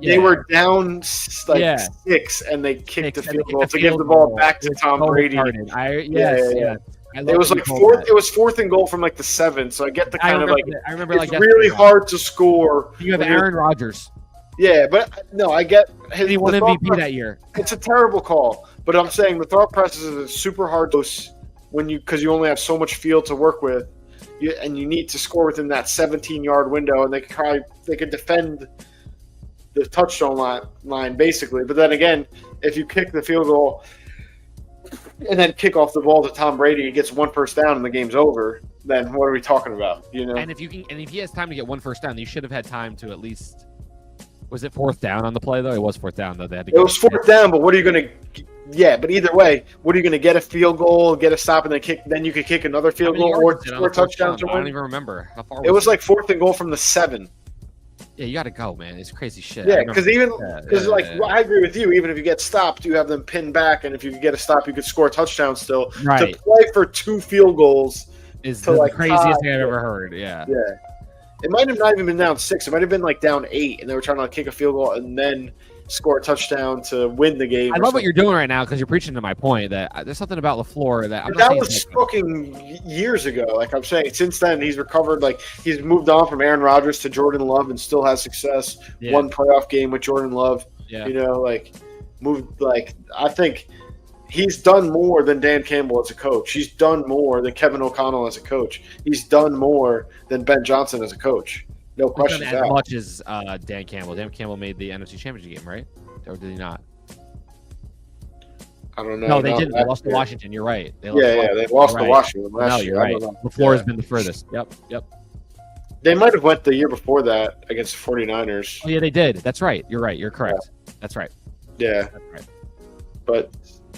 They were down 6 and they kicked the field goal to give the ball back to Tom Brady. It was like fourth. It was 4th and goal from like the 7. So I get the kind of like. I remember it's really hard to score. You have Aaron Rodgers. Yeah, but no, I get. He won MVP that year. It's a terrible call. But I'm saying the thought process is super hard because you only have so much field to work with, and you need to score within that 17-yard window, and they could defend the touchdown line basically. But then again, if you kick the field goal and then kick off the ball to Tom Brady, he gets 1 first down and the game's over. Then what are we talking about? And if he has time to get 1 first down, you should have had time to at least. Was it 4th down on the play though? It was 4th down though. It was 4th down, but what are you going to? Yeah, but either way, what are you going to get a field goal, get a stop, and then kick? Then you could kick another field goal or score a touchdown. I don't even remember how far. It was like 4th and goal from the 7. Yeah, you got to go, man. It's crazy shit. Yeah, because I agree with you. Even if you get stopped, you have them pinned back, and if you could get a stop, you could score a touchdown still. Right. To play for 2 field goals is the craziest thing I've ever heard. Yeah. Yeah. It might have not even been down 6. It might have been like down 8, and they were trying to kick a field goal and then score a touchdown to win the game. I love what you're doing right now because you're preaching to my point that there's something about LaFleur that was fucking years ago. Like I'm saying, since then he's recovered. Like he's moved on from Aaron Rodgers to Jordan Love and still has success. Yeah. 1 playoff game with Jordan Love. Yeah. I think he's done more than Dan Campbell as a coach. He's done more than Kevin O'Connell as a coach. He's done more than Ben Johnson as a coach. No question. As much as Dan Campbell. Dan Campbell made the NFC Championship game, right? Or did he not? I don't know. No, they didn't. They last lost to year. Washington. You're right. They They lost to Right. Washington No, last year. you're I right. don't know. LaFleur has Yeah. been the furthest. Yep. They might have went the year before that against the 49ers. Oh, yeah, they did. That's right. You're right. You're correct. That's right. Yeah, That's right. but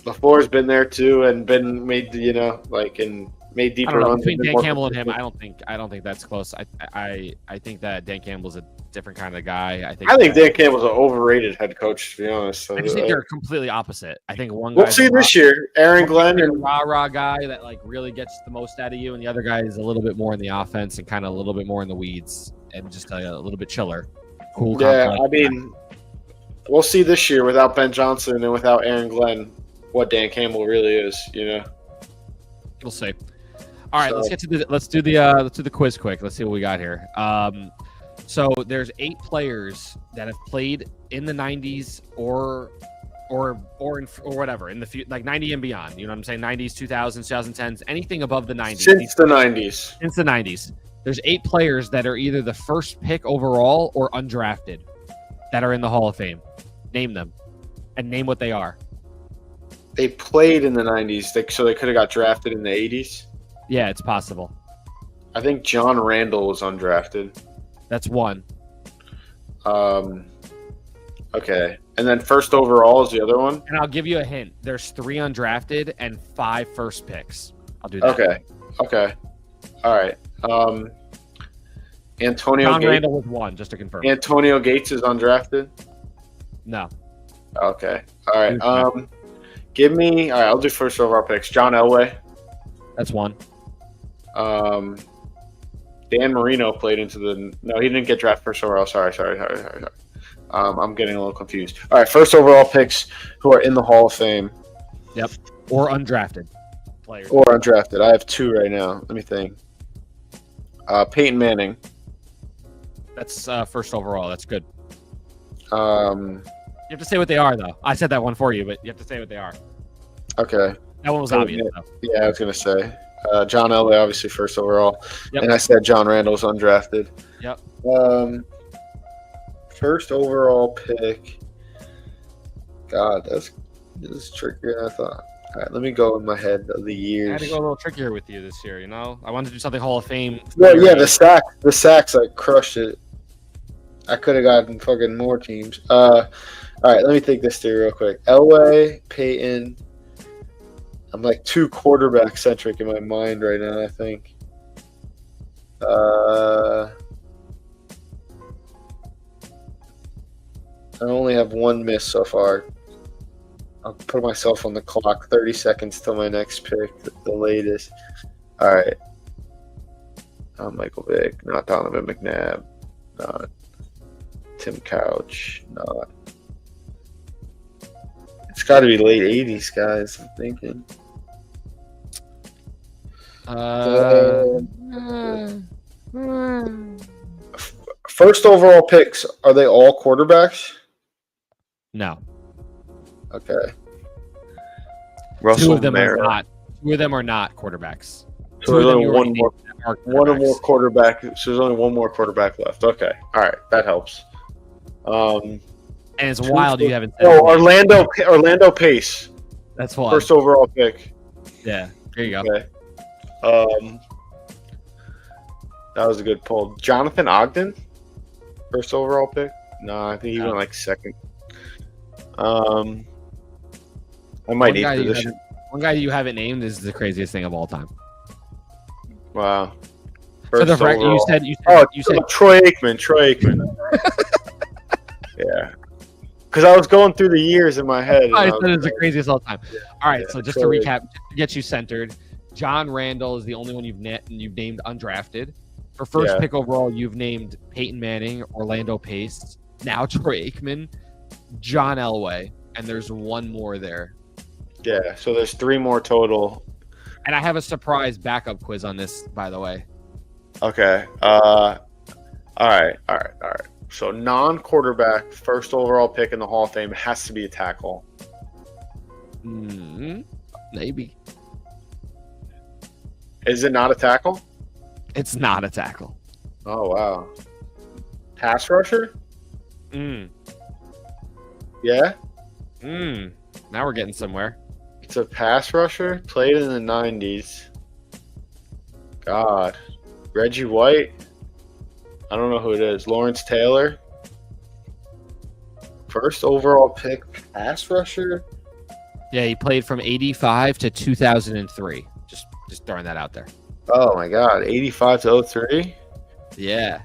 LaFleur's been there too and been made, and made I deeper don't know. runs. Between and been Dan more Campbell and him, consistent. I don't think that's close. I think that Dan Campbell's a different kind of guy. I think that- Dan Campbell's an overrated head coach, to be honest. I just think they're completely opposite. I think one We'll guy's see this year. Aaron Glenn a and rah guy that like really gets the most out of you, and the other guy is a little bit more in the offense and kind of a little bit more in the weeds and just a little bit chiller, cool. yeah, calm, I mean, we'll see this year without Ben Johnson and without Aaron Glenn what Dan Campbell really is. we'll see. All right, So- let's do the quiz quick. Let's see what we got here. So there's 8 players that have played in the 90s or whatever in the like 90 and beyond. You know what I'm saying? 90s, 2000s, 2010s, anything above the 90s. Since the 90s. Since the 90s. There's 8 players that are either the first pick overall or undrafted that are in the Hall of Fame. Name them and name what they are. They played in the 90s, so they could have got drafted in the 80s. Yeah, it's possible. I think John Randall was undrafted. That's one. Okay. And then first overall is the other one? And I'll give you a hint. There's 3 undrafted and 5 first picks. I'll do that. Okay. All right. Antonio John Gates. Randall was 1, just to confirm. Antonio Gates is undrafted? No. Okay. All right. All right, I'll do first overall picks. John Elway. That's 1. Dan Marino played into the. No, he didn't get drafted first overall. Sorry. I'm getting a little confused. All right, first overall picks who are in the Hall of Fame. Yep. Or undrafted players. Or undrafted. I have 2 right now. Let me think. Peyton Manning. That's first overall. That's good. Um, You have to say what they are, though. I said that one for you, but you have to say what they are. okay. That one was obvious, though. Yeah, I was gonna say John Elway, obviously first overall, Yep. and I said John Randall's undrafted. Yep. First overall pick. God, this is trickier than I thought. All right, let me go in my head of the I years. had to go a little trickier with you this year, I wanted to do something Hall of Fame. Well, yeah, the sacks, I crushed it. I could have gotten fucking more teams. All right, let me think this through real quick. Elway, Peyton. I'm like too quarterback centric in my mind right now, I think. I only have 1 miss so far. I'll put myself on the clock. 30 seconds till my next pick, the latest. All right. Not Michael Vick, not Donovan McNabb, not Tim Couch, not. It's got to be late 80s, guys, I'm thinking. First overall picks, are they all quarterbacks? No. Okay. 2 of them are not. 2 of them are not quarterbacks. So 2 of there's them only you one already more. named are One or quarterbacks. more quarterback. So there's only one more quarterback left. Okay. All right. That helps. And it's wild you haven't said Oh, it. Orlando Pace. That's one. First overall pick. Yeah. There you go. Okay. That was a good pull. Jonathan Ogden. First overall pick. No, I think he went like second. I might need position. One guy you haven't named is the craziest thing of all time. Wow. For the First record, overall. you said Troy Aikman. Yeah. Because I was going through the years in my head. I said it's the craziest of all time. All right, so just to Troy. recap, to get you centered, John Randall is the only one you've named undrafted. For first pick overall, you've named Peyton Manning, Orlando Pace, now Troy Aikman, John Elway, and there's 1 more there. Yeah, so there's 3 more total. And I have a surprise backup quiz on this, by the way. Okay. All right. So non-quarterback, first overall pick in the Hall of Fame has to be a tackle. Maybe. Is it not a tackle? It's not a tackle. Oh, wow. Pass rusher? Mm. Yeah? Now we're getting somewhere. It's a pass rusher. Played in the 90s. God. Reggie White. I don't know who it is. Lawrence Taylor. First overall pick. Pass rusher. Yeah, he played from 85 to 2003. Just throwing that out there. Oh my God. 85 to 03. Yeah.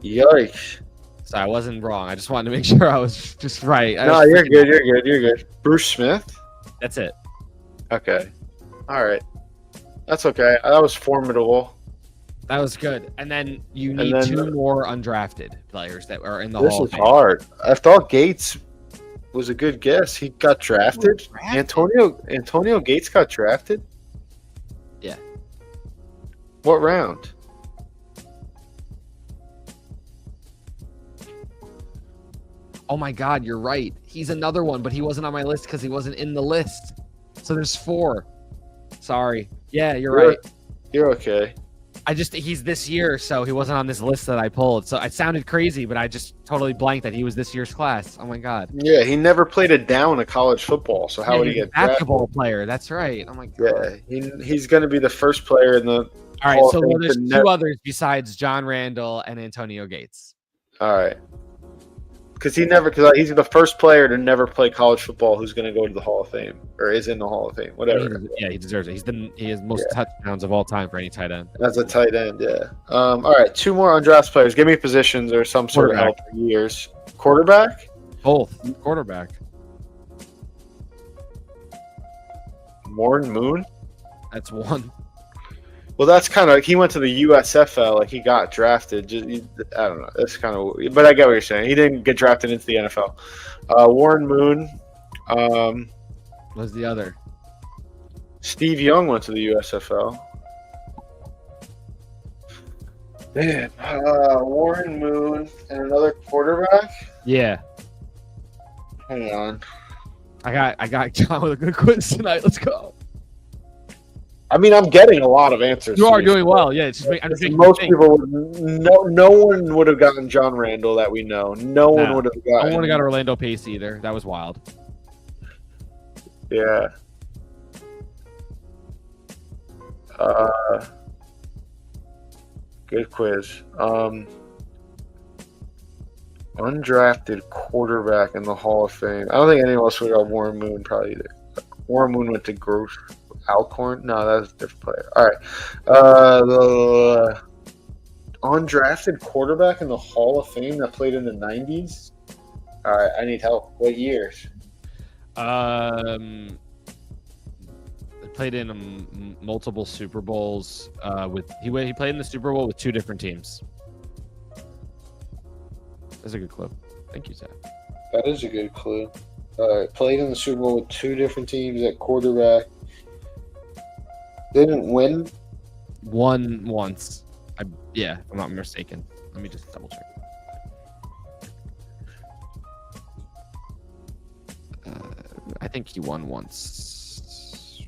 Yikes. So I wasn't wrong. I just wanted to make sure I was just right. No, you're good. You're good. You're good. Bruce Smith. That's it. Okay. All right. That's okay. That was formidable. That was good. And then you need two more undrafted players that are in the Hall of This Fame. is hard. I thought Gates was a good guess. He got drafted. Antonio Gates got drafted? Yeah. What round? Oh my God, you're right. He's another one, but he wasn't on my list because he wasn't in the list. So there's 4. Sorry. Yeah, you're right. You're okay. He's this year, so he wasn't on this list that I pulled. So it sounded crazy, but I just totally blanked that he was this year's class. Oh my God. Yeah, he never played a down of college football, so how would he get drafted? Basketball player. That's right. Oh my God. Yeah, he's going to be the first player in the All right, so there's 2 others besides John Randall and Antonio Gates. All right. Because he's the first player to never play college football who's going to go to the Hall of Fame or is in the Hall of Fame, whatever. Yeah, he deserves it. He has most touchdowns of all time for any tight end. That's a tight end, yeah. All right, 2 more undrafted players. Give me positions or some sort of help for years. Quarterback? Both. Quarterback. Warren Moon? That's 1. Well, that's kind of he went to the USFL, like he got drafted. I don't know. That's kind of, but I get what you're saying. He didn't get drafted into the NFL. Warren Moon. What's the other? Steve Young went to the USFL. Man, Warren Moon and another quarterback. Yeah. Hang on. I got John with a good quiz tonight. Let's go. I mean, I'm getting a lot of answers. You are doing well. Yeah, it's just most people no one would have gotten John Randall that we know. No one would have gotten. No one got Orlando Pace either. That was wild. Yeah. Good quiz. Undrafted quarterback in the Hall of Fame. I don't think anyone else would have got Warren Moon probably either. Warren Moon went to Gross. Alcorn? No, that was a different player. All right. The undrafted quarterback in the Hall of Fame that played in the 90s? All right, I need help. What years? Played in multiple Super Bowls. He played in the Super Bowl with 2 different teams. That's a good clue. Thank you, Zach. That is a good clue. All right, played in the Super Bowl with 2 different teams at quarterback. Didn't win? Won once. If I'm not mistaken. Let me just double check. I think he won once.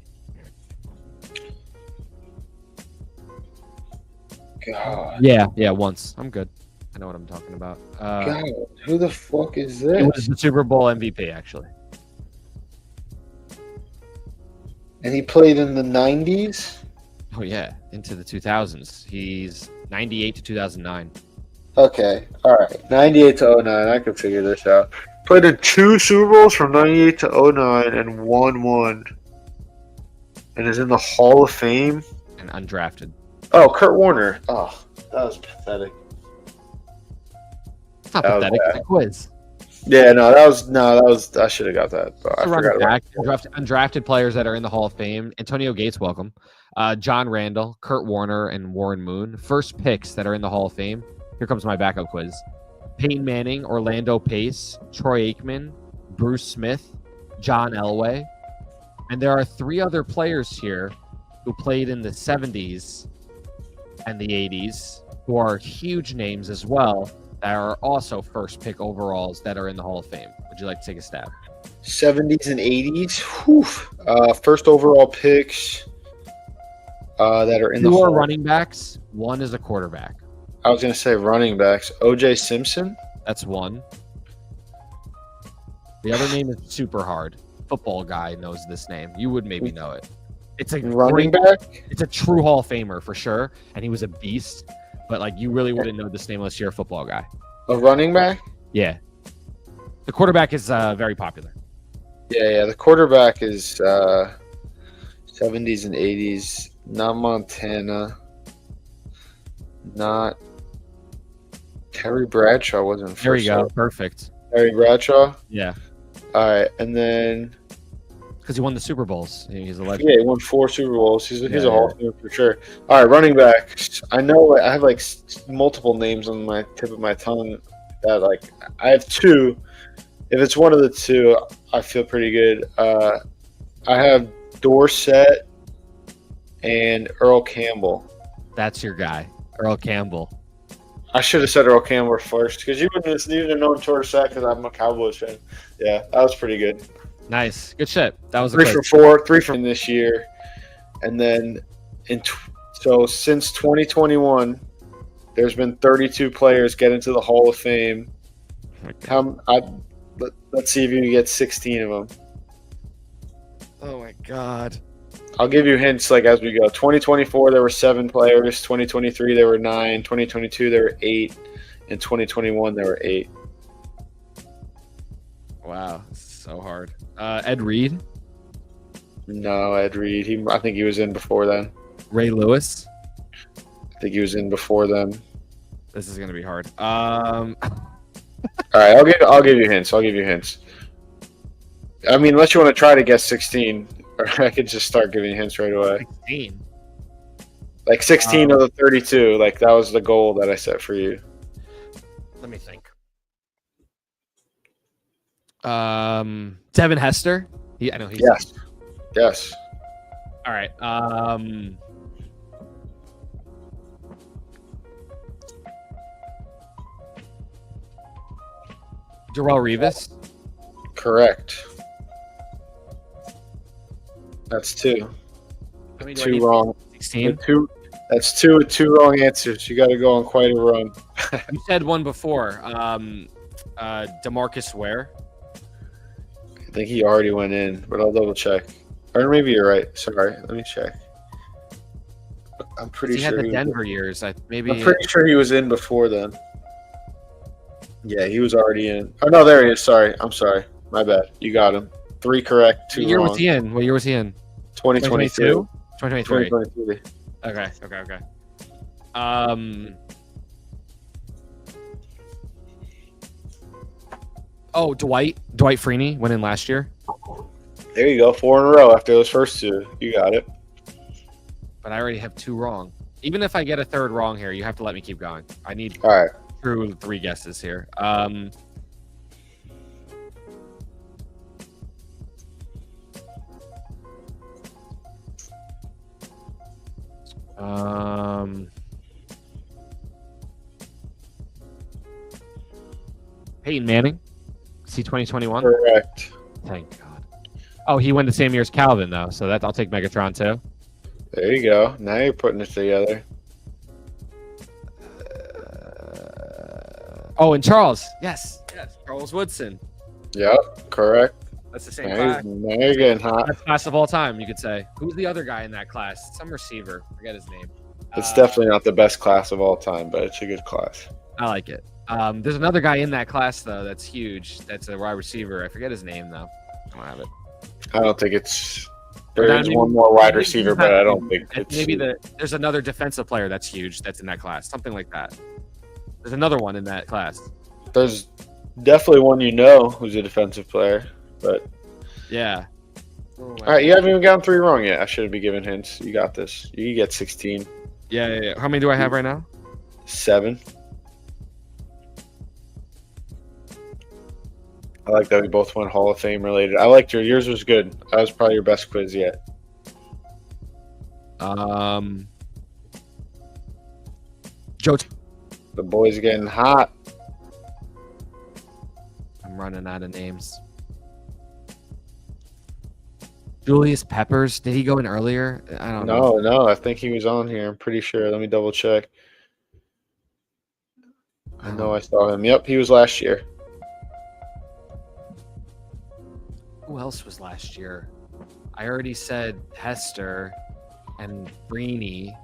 God. Yeah, once. I'm good. I know what I'm talking about. God, who the fuck is this? It was the Super Bowl MVP, actually. And he played in the 90s? Oh, yeah. Into the 2000s. He's 98 to 2009. Okay. All right. 98 to 09. I can figure this out. Played in 2 Super Bowls from 98 to 09 and won 1. And is in the Hall of Fame. And undrafted. Oh, Kurt Warner. Oh, that was pathetic. It's not pathetic. It's a quiz. Yeah, that was. I should have got that. But I forgot back. Undrafted players that are in the Hall of Fame. Antonio Gates, welcome. John Randall, Kurt Warner, and Warren Moon. First picks that are in the Hall of Fame. Here comes my backup quiz. Peyton Manning, Orlando Pace, Troy Aikman, Bruce Smith, John Elway. And there are 3 other players here who played in the 70s and the 80s who are huge names as well that are also first pick overalls that are in the Hall of Fame. Would you like to take a stab? 70s and 80s. Whew. First overall picks that are in the Hall. 2 are running backs. 1 is a quarterback. I was going to say running backs. O.J. Simpson. That's 1. The other name is super hard. football guy knows this name. You would maybe know it. It's a Running back? It's a true Hall of Famer for sure, and he was a beast. But like, you really wouldn't know this name unless you're a football guy. A running back? Yeah. The quarterback is very popular. Yeah. The quarterback is 70s and 80s. Not Montana. Not Terry Bradshaw wasn't first. There you go. Perfect. Terry Bradshaw? Yeah. All right. And then Because he won the Super Bowls. He's a legend. yeah, he won 4 Super Bowls. He's Yeah, a Hall of Famer for sure. All right, running back. I know I have like multiple names on my tip of my tongue that like I have 2. If it's one of the 2, I feel pretty good. I have Dorsett and Earl Campbell. That's your guy, Earl Campbell. I should have said Earl Campbell first because you wouldn't have known Dorsett because I'm a Cowboys fan. Yeah, that was pretty good. Nice. Good shit. That was a 3 quiz. for 4, 3 from this year, and then so since 2021, there's been 32 players get into the Hall of Fame. Let's see if you can get 16 of them. Oh my god. I'll give you hints like as we go. 2024 there were 7 players. 2023 there were 9. 2022 there were 8. In 2021 there were 8. Wow, so hard. Ed Reed, No, Ed Reed. I think he was in before then. Ray Lewis. I think he was in before then. This is gonna be hard. All right, I'll give you hints. I mean, unless you want to try to guess 16, or I could just start giving you hints right away. 16. Like 16 of the 32. Like that was the goal that I set for you. Let me think. Devin Hester. I know he's. Yes. All right. Darrelle Revis. Correct. That's 2. How many do I 2 need? wrong. 16. That's 2 with 2 wrong answers. You got to go on quite a run. You said one before. DeMarcus Ware. I think he already went in, but I'll double check. Or maybe you're right. Sorry, let me check. I'm pretty He sure had the Denver years. I'm pretty sure he was in before then. Yeah, he was already in. Oh no, there he is. Sorry, I'm sorry. My bad. You got him. 3 correct, 2 What year wrong. was he in? What year was he in? 2022. 2023. 2023. Okay. Oh, Dwight Freeney went in last year, There you go. 4 in a row after those first 2. You got it. but I already have 2 wrong. Even if I get a 3rd wrong here, you have to let me keep going. I need All right. true 3 guesses here. Peyton Manning, C 2021. Correct. Thank God. Oh, he went the same year as Calvin though, so I'll take Megatron too. There you go. Now you're putting it together. Oh, and Charles. Yes, Charles Woodson. Yep. Correct. That's the same Now class. you're getting hot. Best class of all time, you could say. Who's the other guy in that class? Some receiver. Forget his name. It's definitely not the best class of all time, but it's a good class. I like it. There's another guy in that class though that's huge. That's a wide receiver. I forget his name though. I don't have it. I don't think it's. Or There is maybe- one more wide maybe receiver, he's but not- I don't think it's. Maybe there's another defensive player that's huge that's in that class. Something like that. There's another one in that class. There's definitely one you know who's a defensive player, but Yeah. all right, you haven't even gotten 3 wrong yet. I should be giving hints. You got this. You get 16, Yeah. How many do I have right now? 7. I like that we both went Hall of Fame related. I liked yours was good. That was probably your best quiz yet. Joe. The boys getting hot. I'm running out of names. Julius Peppers. Did he go in earlier? I don't know. No, I think he was on here. I'm pretty sure. Let me double check. I know I saw him. Yep, he was last year. Who else was last year? I already said Hester and Breeny,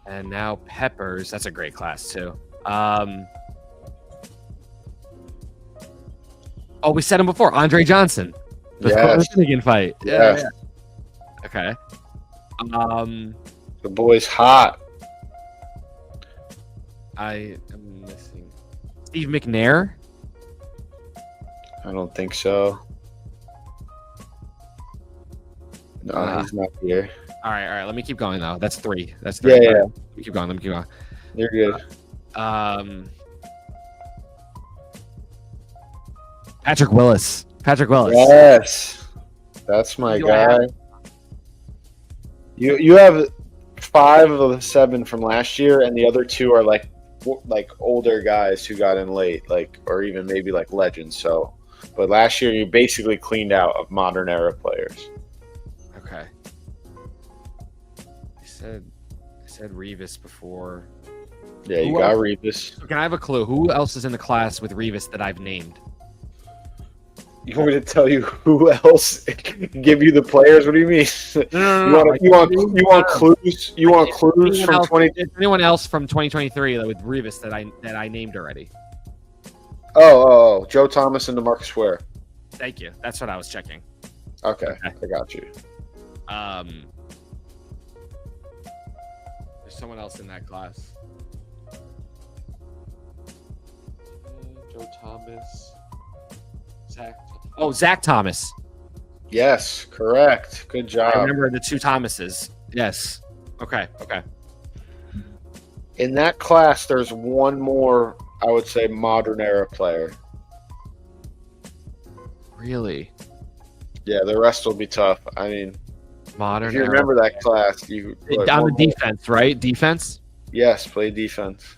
and now Peppers. That's a great class too. Oh, we said him before. Andre Johnson. The Finnegan fight. Yeah. Okay. The boy's hot. I am missing Steve McNair. I don't think so. No, he's not here. All right. Let me keep going though. That's 3. That's 3. Yeah. Let me keep going. You're good. Patrick Willis. Yes, that's my guy. You have 5 of the 7 from last year, and the other 2 are like older guys who got in late, or even maybe like legends. So, but last year you basically cleaned out of modern era players. Okay. I said Revis before. Yeah, you got Revis. Can I have a clue? Who else is in the class with Revis that I've named? You want me to tell you who else? Give you the players? What do you mean? No. You want clues? You want clues from 20? Anyone else from 2023 with Revis that I named already? Oh, Joe Thomas and DeMarcus Ware. Thank you. That's what I was checking. Okay. I got you. There's someone else in that class. Joe Thomas. Zach Thomas. Yes, correct. Good job. I remember the 2 Thomases. Yes. Okay. In that class, there's one more, I would say, modern era player. Really? Yeah, the rest will be tough. I mean, modern. If you remember that class, you on the defense, right? Defense. Yes, play defense.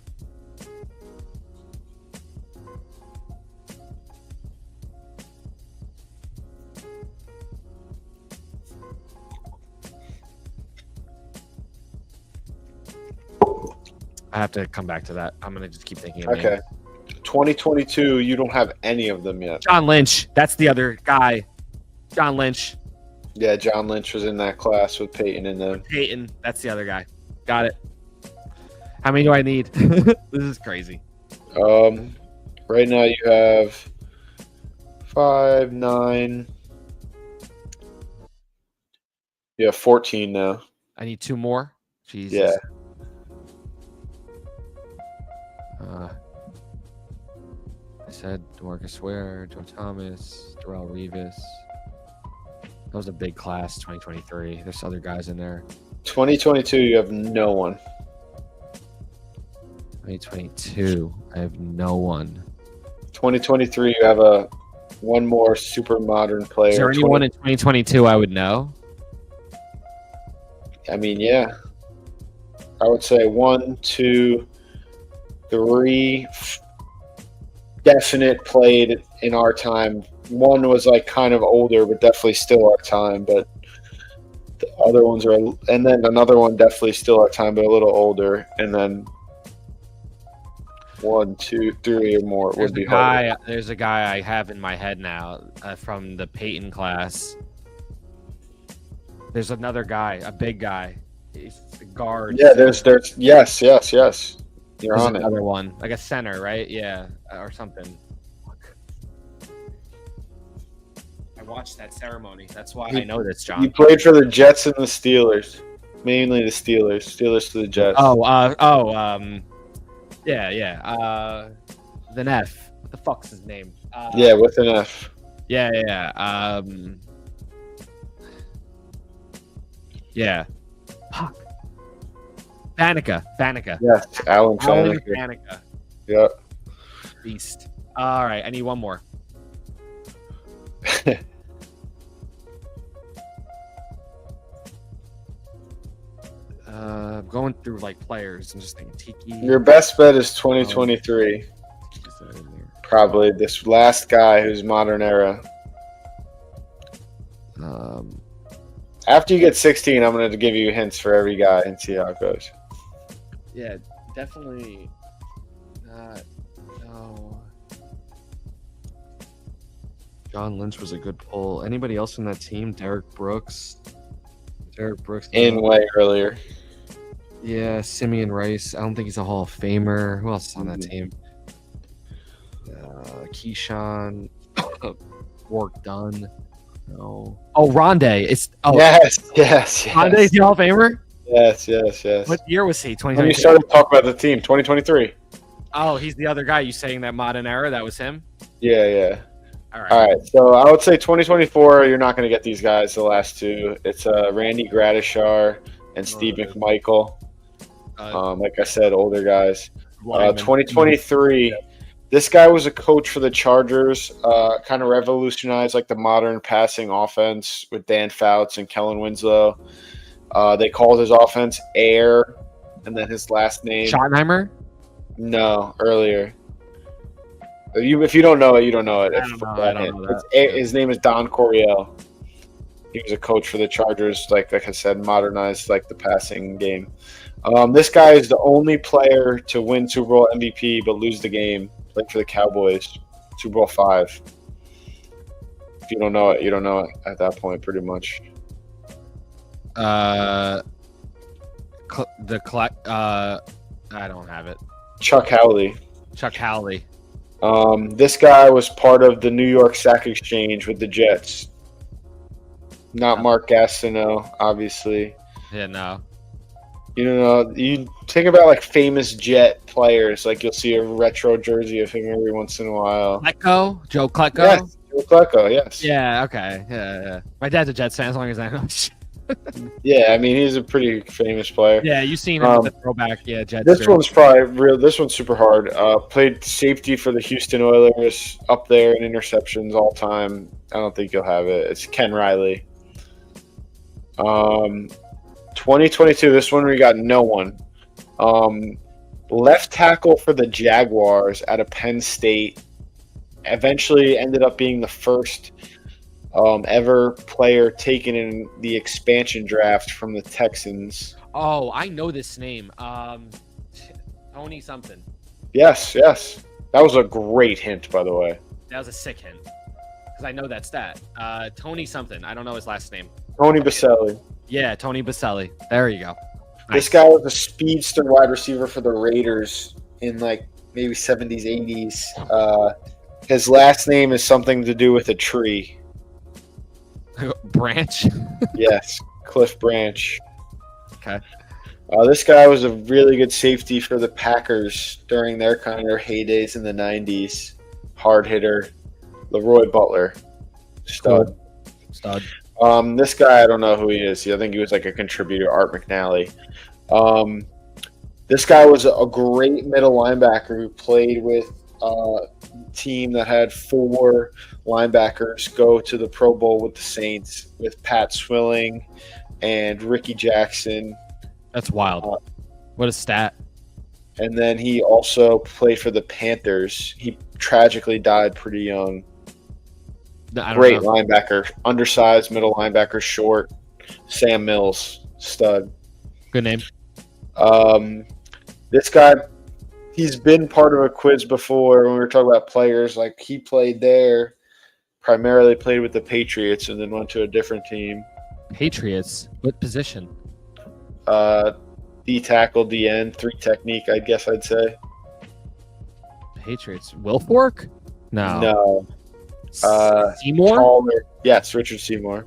I have to come back to that. I'm gonna just keep thinking of Okay. 2022, you don't have any of them yet. John Lynch. That's the other guy. John Lynch. Yeah, John Lynch was in that class with Peyton and them. Peyton. That's the other guy. Got it. How many do I need? This is crazy. Right now you have 5, 9. You have 14 now. I need 2 more. Jesus. Yeah. I said DeMarcus Ware, Joe Thomas, Darrell Revis. That was a big class, 2023. There's other guys in there. 2022, you have no one. 2022, I have no one. 2023, you have one more super modern player. Is there anyone in 2022 I would know? I mean, yeah. I would say 1, 2, 3 definite played in our time. One was like kind of older, but definitely still our time. But the other ones are, and then another one definitely still our time, but a little older. And then 1, 2, 3 or more would be hard. There's a guy I have in my head now from the Peyton class. There's another guy, a big guy. He's the guard. Yeah, there's yes. You're There's on it. Another one, like a center, right? Yeah, or something. Fuck. I watched that ceremony. That's why I know this, John. He played for the Jets and the Steelers, mainly the Steelers. Steelers to the Jets. Yeah. The F. What the fuck's his name? Yeah, with an F. Yeah. Yeah. Fuck. Faneca. Yes, Alan Faneca. Faneca. Yep. Beast. All right, I need one more. Going through like players and just thinking Tiki. Your best bet is 2023. Probably this last guy who's modern era. After you get 16, I'm going to give you hints for every guy and see how it goes. Yeah, definitely not. No. John Lynch was a good pull. Anybody else in that team? Derek Brooks. In way earlier. Yeah, Simeon Rice. I don't think he's a Hall of Famer. Who else is on that team? Keyshawn. Work done. No. Oh, Rondé. Yes. Rondé's the Hall of Famer? Yes. What year was he? When 2022? you started talking about the team, 2023. Oh, he's the other guy. You saying that modern era? That was him? Yeah. All right. All right. So I would say 2024, you're not going to get these guys, the last two. It's Randy Gradishar and Steve McMichael. Like I said, older guys. 2023, this guy was a coach for the Chargers, kind of revolutionized like the modern passing offense with Dan Fouts and Kellen Winslow. They called his offense Air, and then his last name. Schottenheimer? No, earlier. If you don't know it, you don't know it. I don't know that. His name is Don Coryell. He was a coach for the Chargers, like I said, modernized like the passing game. This guy is the only player to win Super Bowl MVP but lose the game. Played for the Cowboys, Super Bowl 5. If you don't know it, you don't know it at that point, pretty much. I don't have it. Chuck Howley. Chuck Howley. This guy was part of the New York Sack Exchange with the Jets. Not Mark Gastineau, obviously. Yeah, no. You know, you think about like famous Jet players, like you'll see a retro jersey of him every once in a while. Klecko? Joe Klecko? Yes, Joe Klecko, yes. Yeah, okay. Yeah. My dad's a Jets fan, as long as I know. Yeah, I mean, he's a pretty famous player. Yeah, you've seen him with the throwback. Yeah, Jets. This one's probably real. This one's super hard. Played safety for the Houston Oilers, up there in interceptions all time. I don't think you'll have it. It's Ken Riley. 2022. This one we got no one. Left tackle for the Jaguars out of Penn State. Eventually ended up being the first ever player taken in the expansion draft from the Texans. Oh, I know this name. Tony something. Yes. That was a great hint, by the way. That was a sick hint. Because I know that stat. Tony something. I don't know his last name. Tony Baselli. Yeah, Tony Baselli. There you go. This Nice. guy was a speedster wide receiver for the Raiders in like maybe 70s, 80s. His last name is something to do with a tree. Branch? Yes, Cliff Branch. Okay. This guy was a really good safety for the Packers during their kind of heydays in the 90s. Hard hitter, Leroy Butler. Stud. This guy, I don't know who he is. I think he was like a contributor, Art McNally. This guy was a great middle linebacker who played with a team that had 4 linebackers go to the Pro Bowl with the Saints, with Pat Swilling and Ricky Jackson. That's wild. What a stat. And then he also played for the Panthers. He tragically died pretty young. Great linebacker. Undersized middle linebacker, short. Sam Mills, stud. Good name. This guy, he's been part of a quiz before when we were talking about players. Like, he played there, primarily played with the Patriots, and then went to a different team. Patriots? What position? D tackle, DN, 3 technique, I guess I'd say. Patriots. Wilfork? No. Seymour? Taller. Yes, Richard Seymour.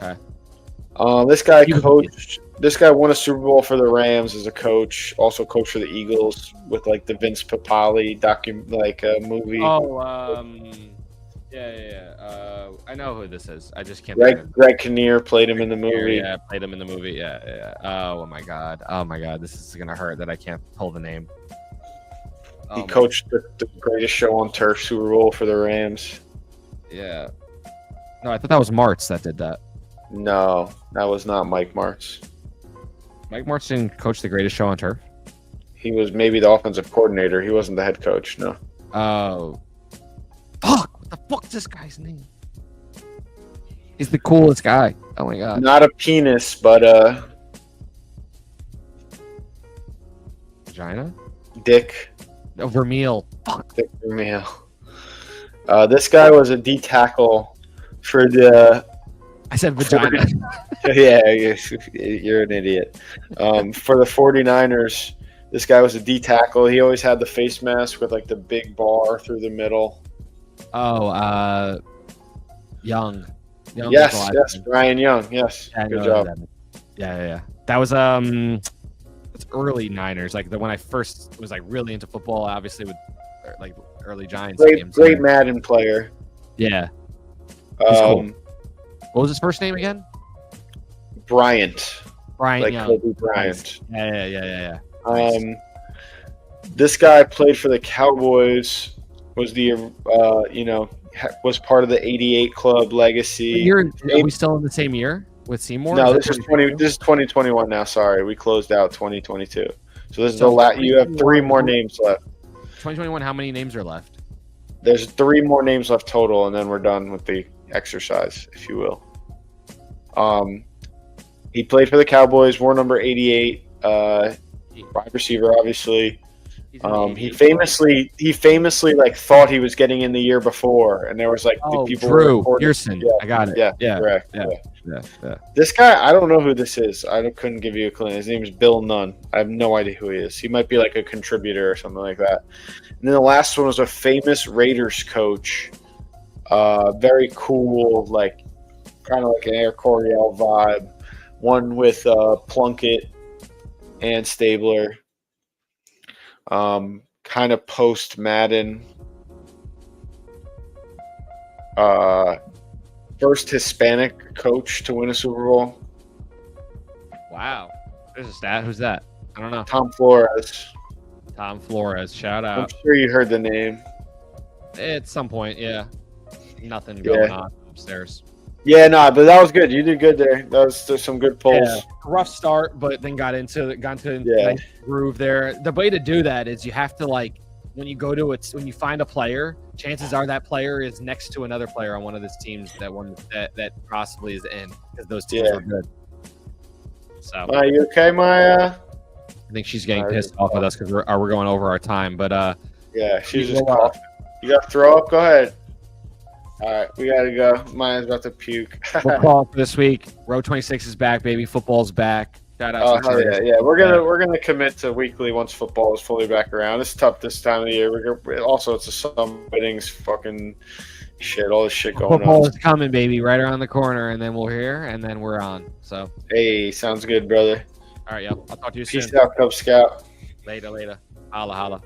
Okay. This guy coached. This guy won a Super Bowl for the Rams as a coach. Also coached for the Eagles with like the Vince Papale movie. Oh, yeah. I know who this is. I just can't. Greg Kinnear played him in the movie. Yeah, played him in the movie. Yeah. Oh my god. This is gonna hurt that I can't pull the name. He coached the greatest show on turf Super Bowl for the Rams. Yeah. No, I thought that was Martz that did that. No, that was not Mike Martz. Mike Martz didn't coach the greatest show on turf? He was maybe the offensive coordinator. He wasn't the head coach, no. Oh. Fuck! What the fuck's this guy's name? He's the coolest guy. Oh my god. Not a penis, but Vagina? Dick. Oh, Vermeil. Fuck. Dick Vermeil. This guy was a D tackle for the. I said vagina. Yeah, you're an idiot. For the 49ers, this guy was a D tackle. He always had the face mask with like the big bar through the middle. Oh, Young. Yes, Brian Young. Yes, Yeah, good job. Yeah. That was it's early Niners. Like when I first was like really into football, obviously with like early Giants games. Great Madden player. Yeah. He's cool. What was his first name again? Bryant. Brian Young. Young. Kobe Bryant. Yeah. This guy played for the Cowboys. Was was part of the '88 club legacy. Are we still in the same year with Seymour? No, this is 2021 now. Sorry, we closed out 2022. So this is the last. You have 3 more names left. 2021. How many names are left? There's 3 more names left total, and then we're done with the exercise, if you will. He played for the Cowboys, wore number 88, wide receiver, obviously. He famously like thought he was getting in the year before, and there was like people. Drew Pearson. Yeah, I got it. Yeah, correct. Yeah. This guy, I don't know who this is. Couldn't give you a clue. His name is Bill Nunn. I have no idea who he is. He might be like a contributor or something like that. And then the last one was a famous Raiders coach. Very cool, like kind of like an Air Coryell vibe. One with Plunkett and Stabler. Kind of post Madden. First Hispanic coach to win a Super Bowl. Wow. There's a stat. Who's that? I don't know. Tom Flores. Shout out. I'm sure you heard the name. At some point, yeah. Nothing going on upstairs. Yeah, but that was good. You did good there. There's some good pulls. Yeah. Rough start, but then got into nice groove there. The way to do that is you have to when you find a player, chances are that player is next to another player on one of these teams that possibly is in, because those teams are good. So are you okay, Maya? I think she's getting pissed off with us because we're going over our time. But yeah, she's just coughing. You got to throw up? Go ahead. All right, we got to go. Maya's about to puke. We'll call it for this week. Row 26 is back, baby. Football's back. Shout out to yeah. We're gonna commit to weekly once football is fully back around. It's tough this time of the year. Also, it's a summer weddings, fucking shit, all this shit going on. Football is coming, baby, right around the corner, and then we're here, and then we're on. So hey, sounds good, brother. All right, yo. I'll talk to you soon. Peace out, Cub Scout. Later. Holla.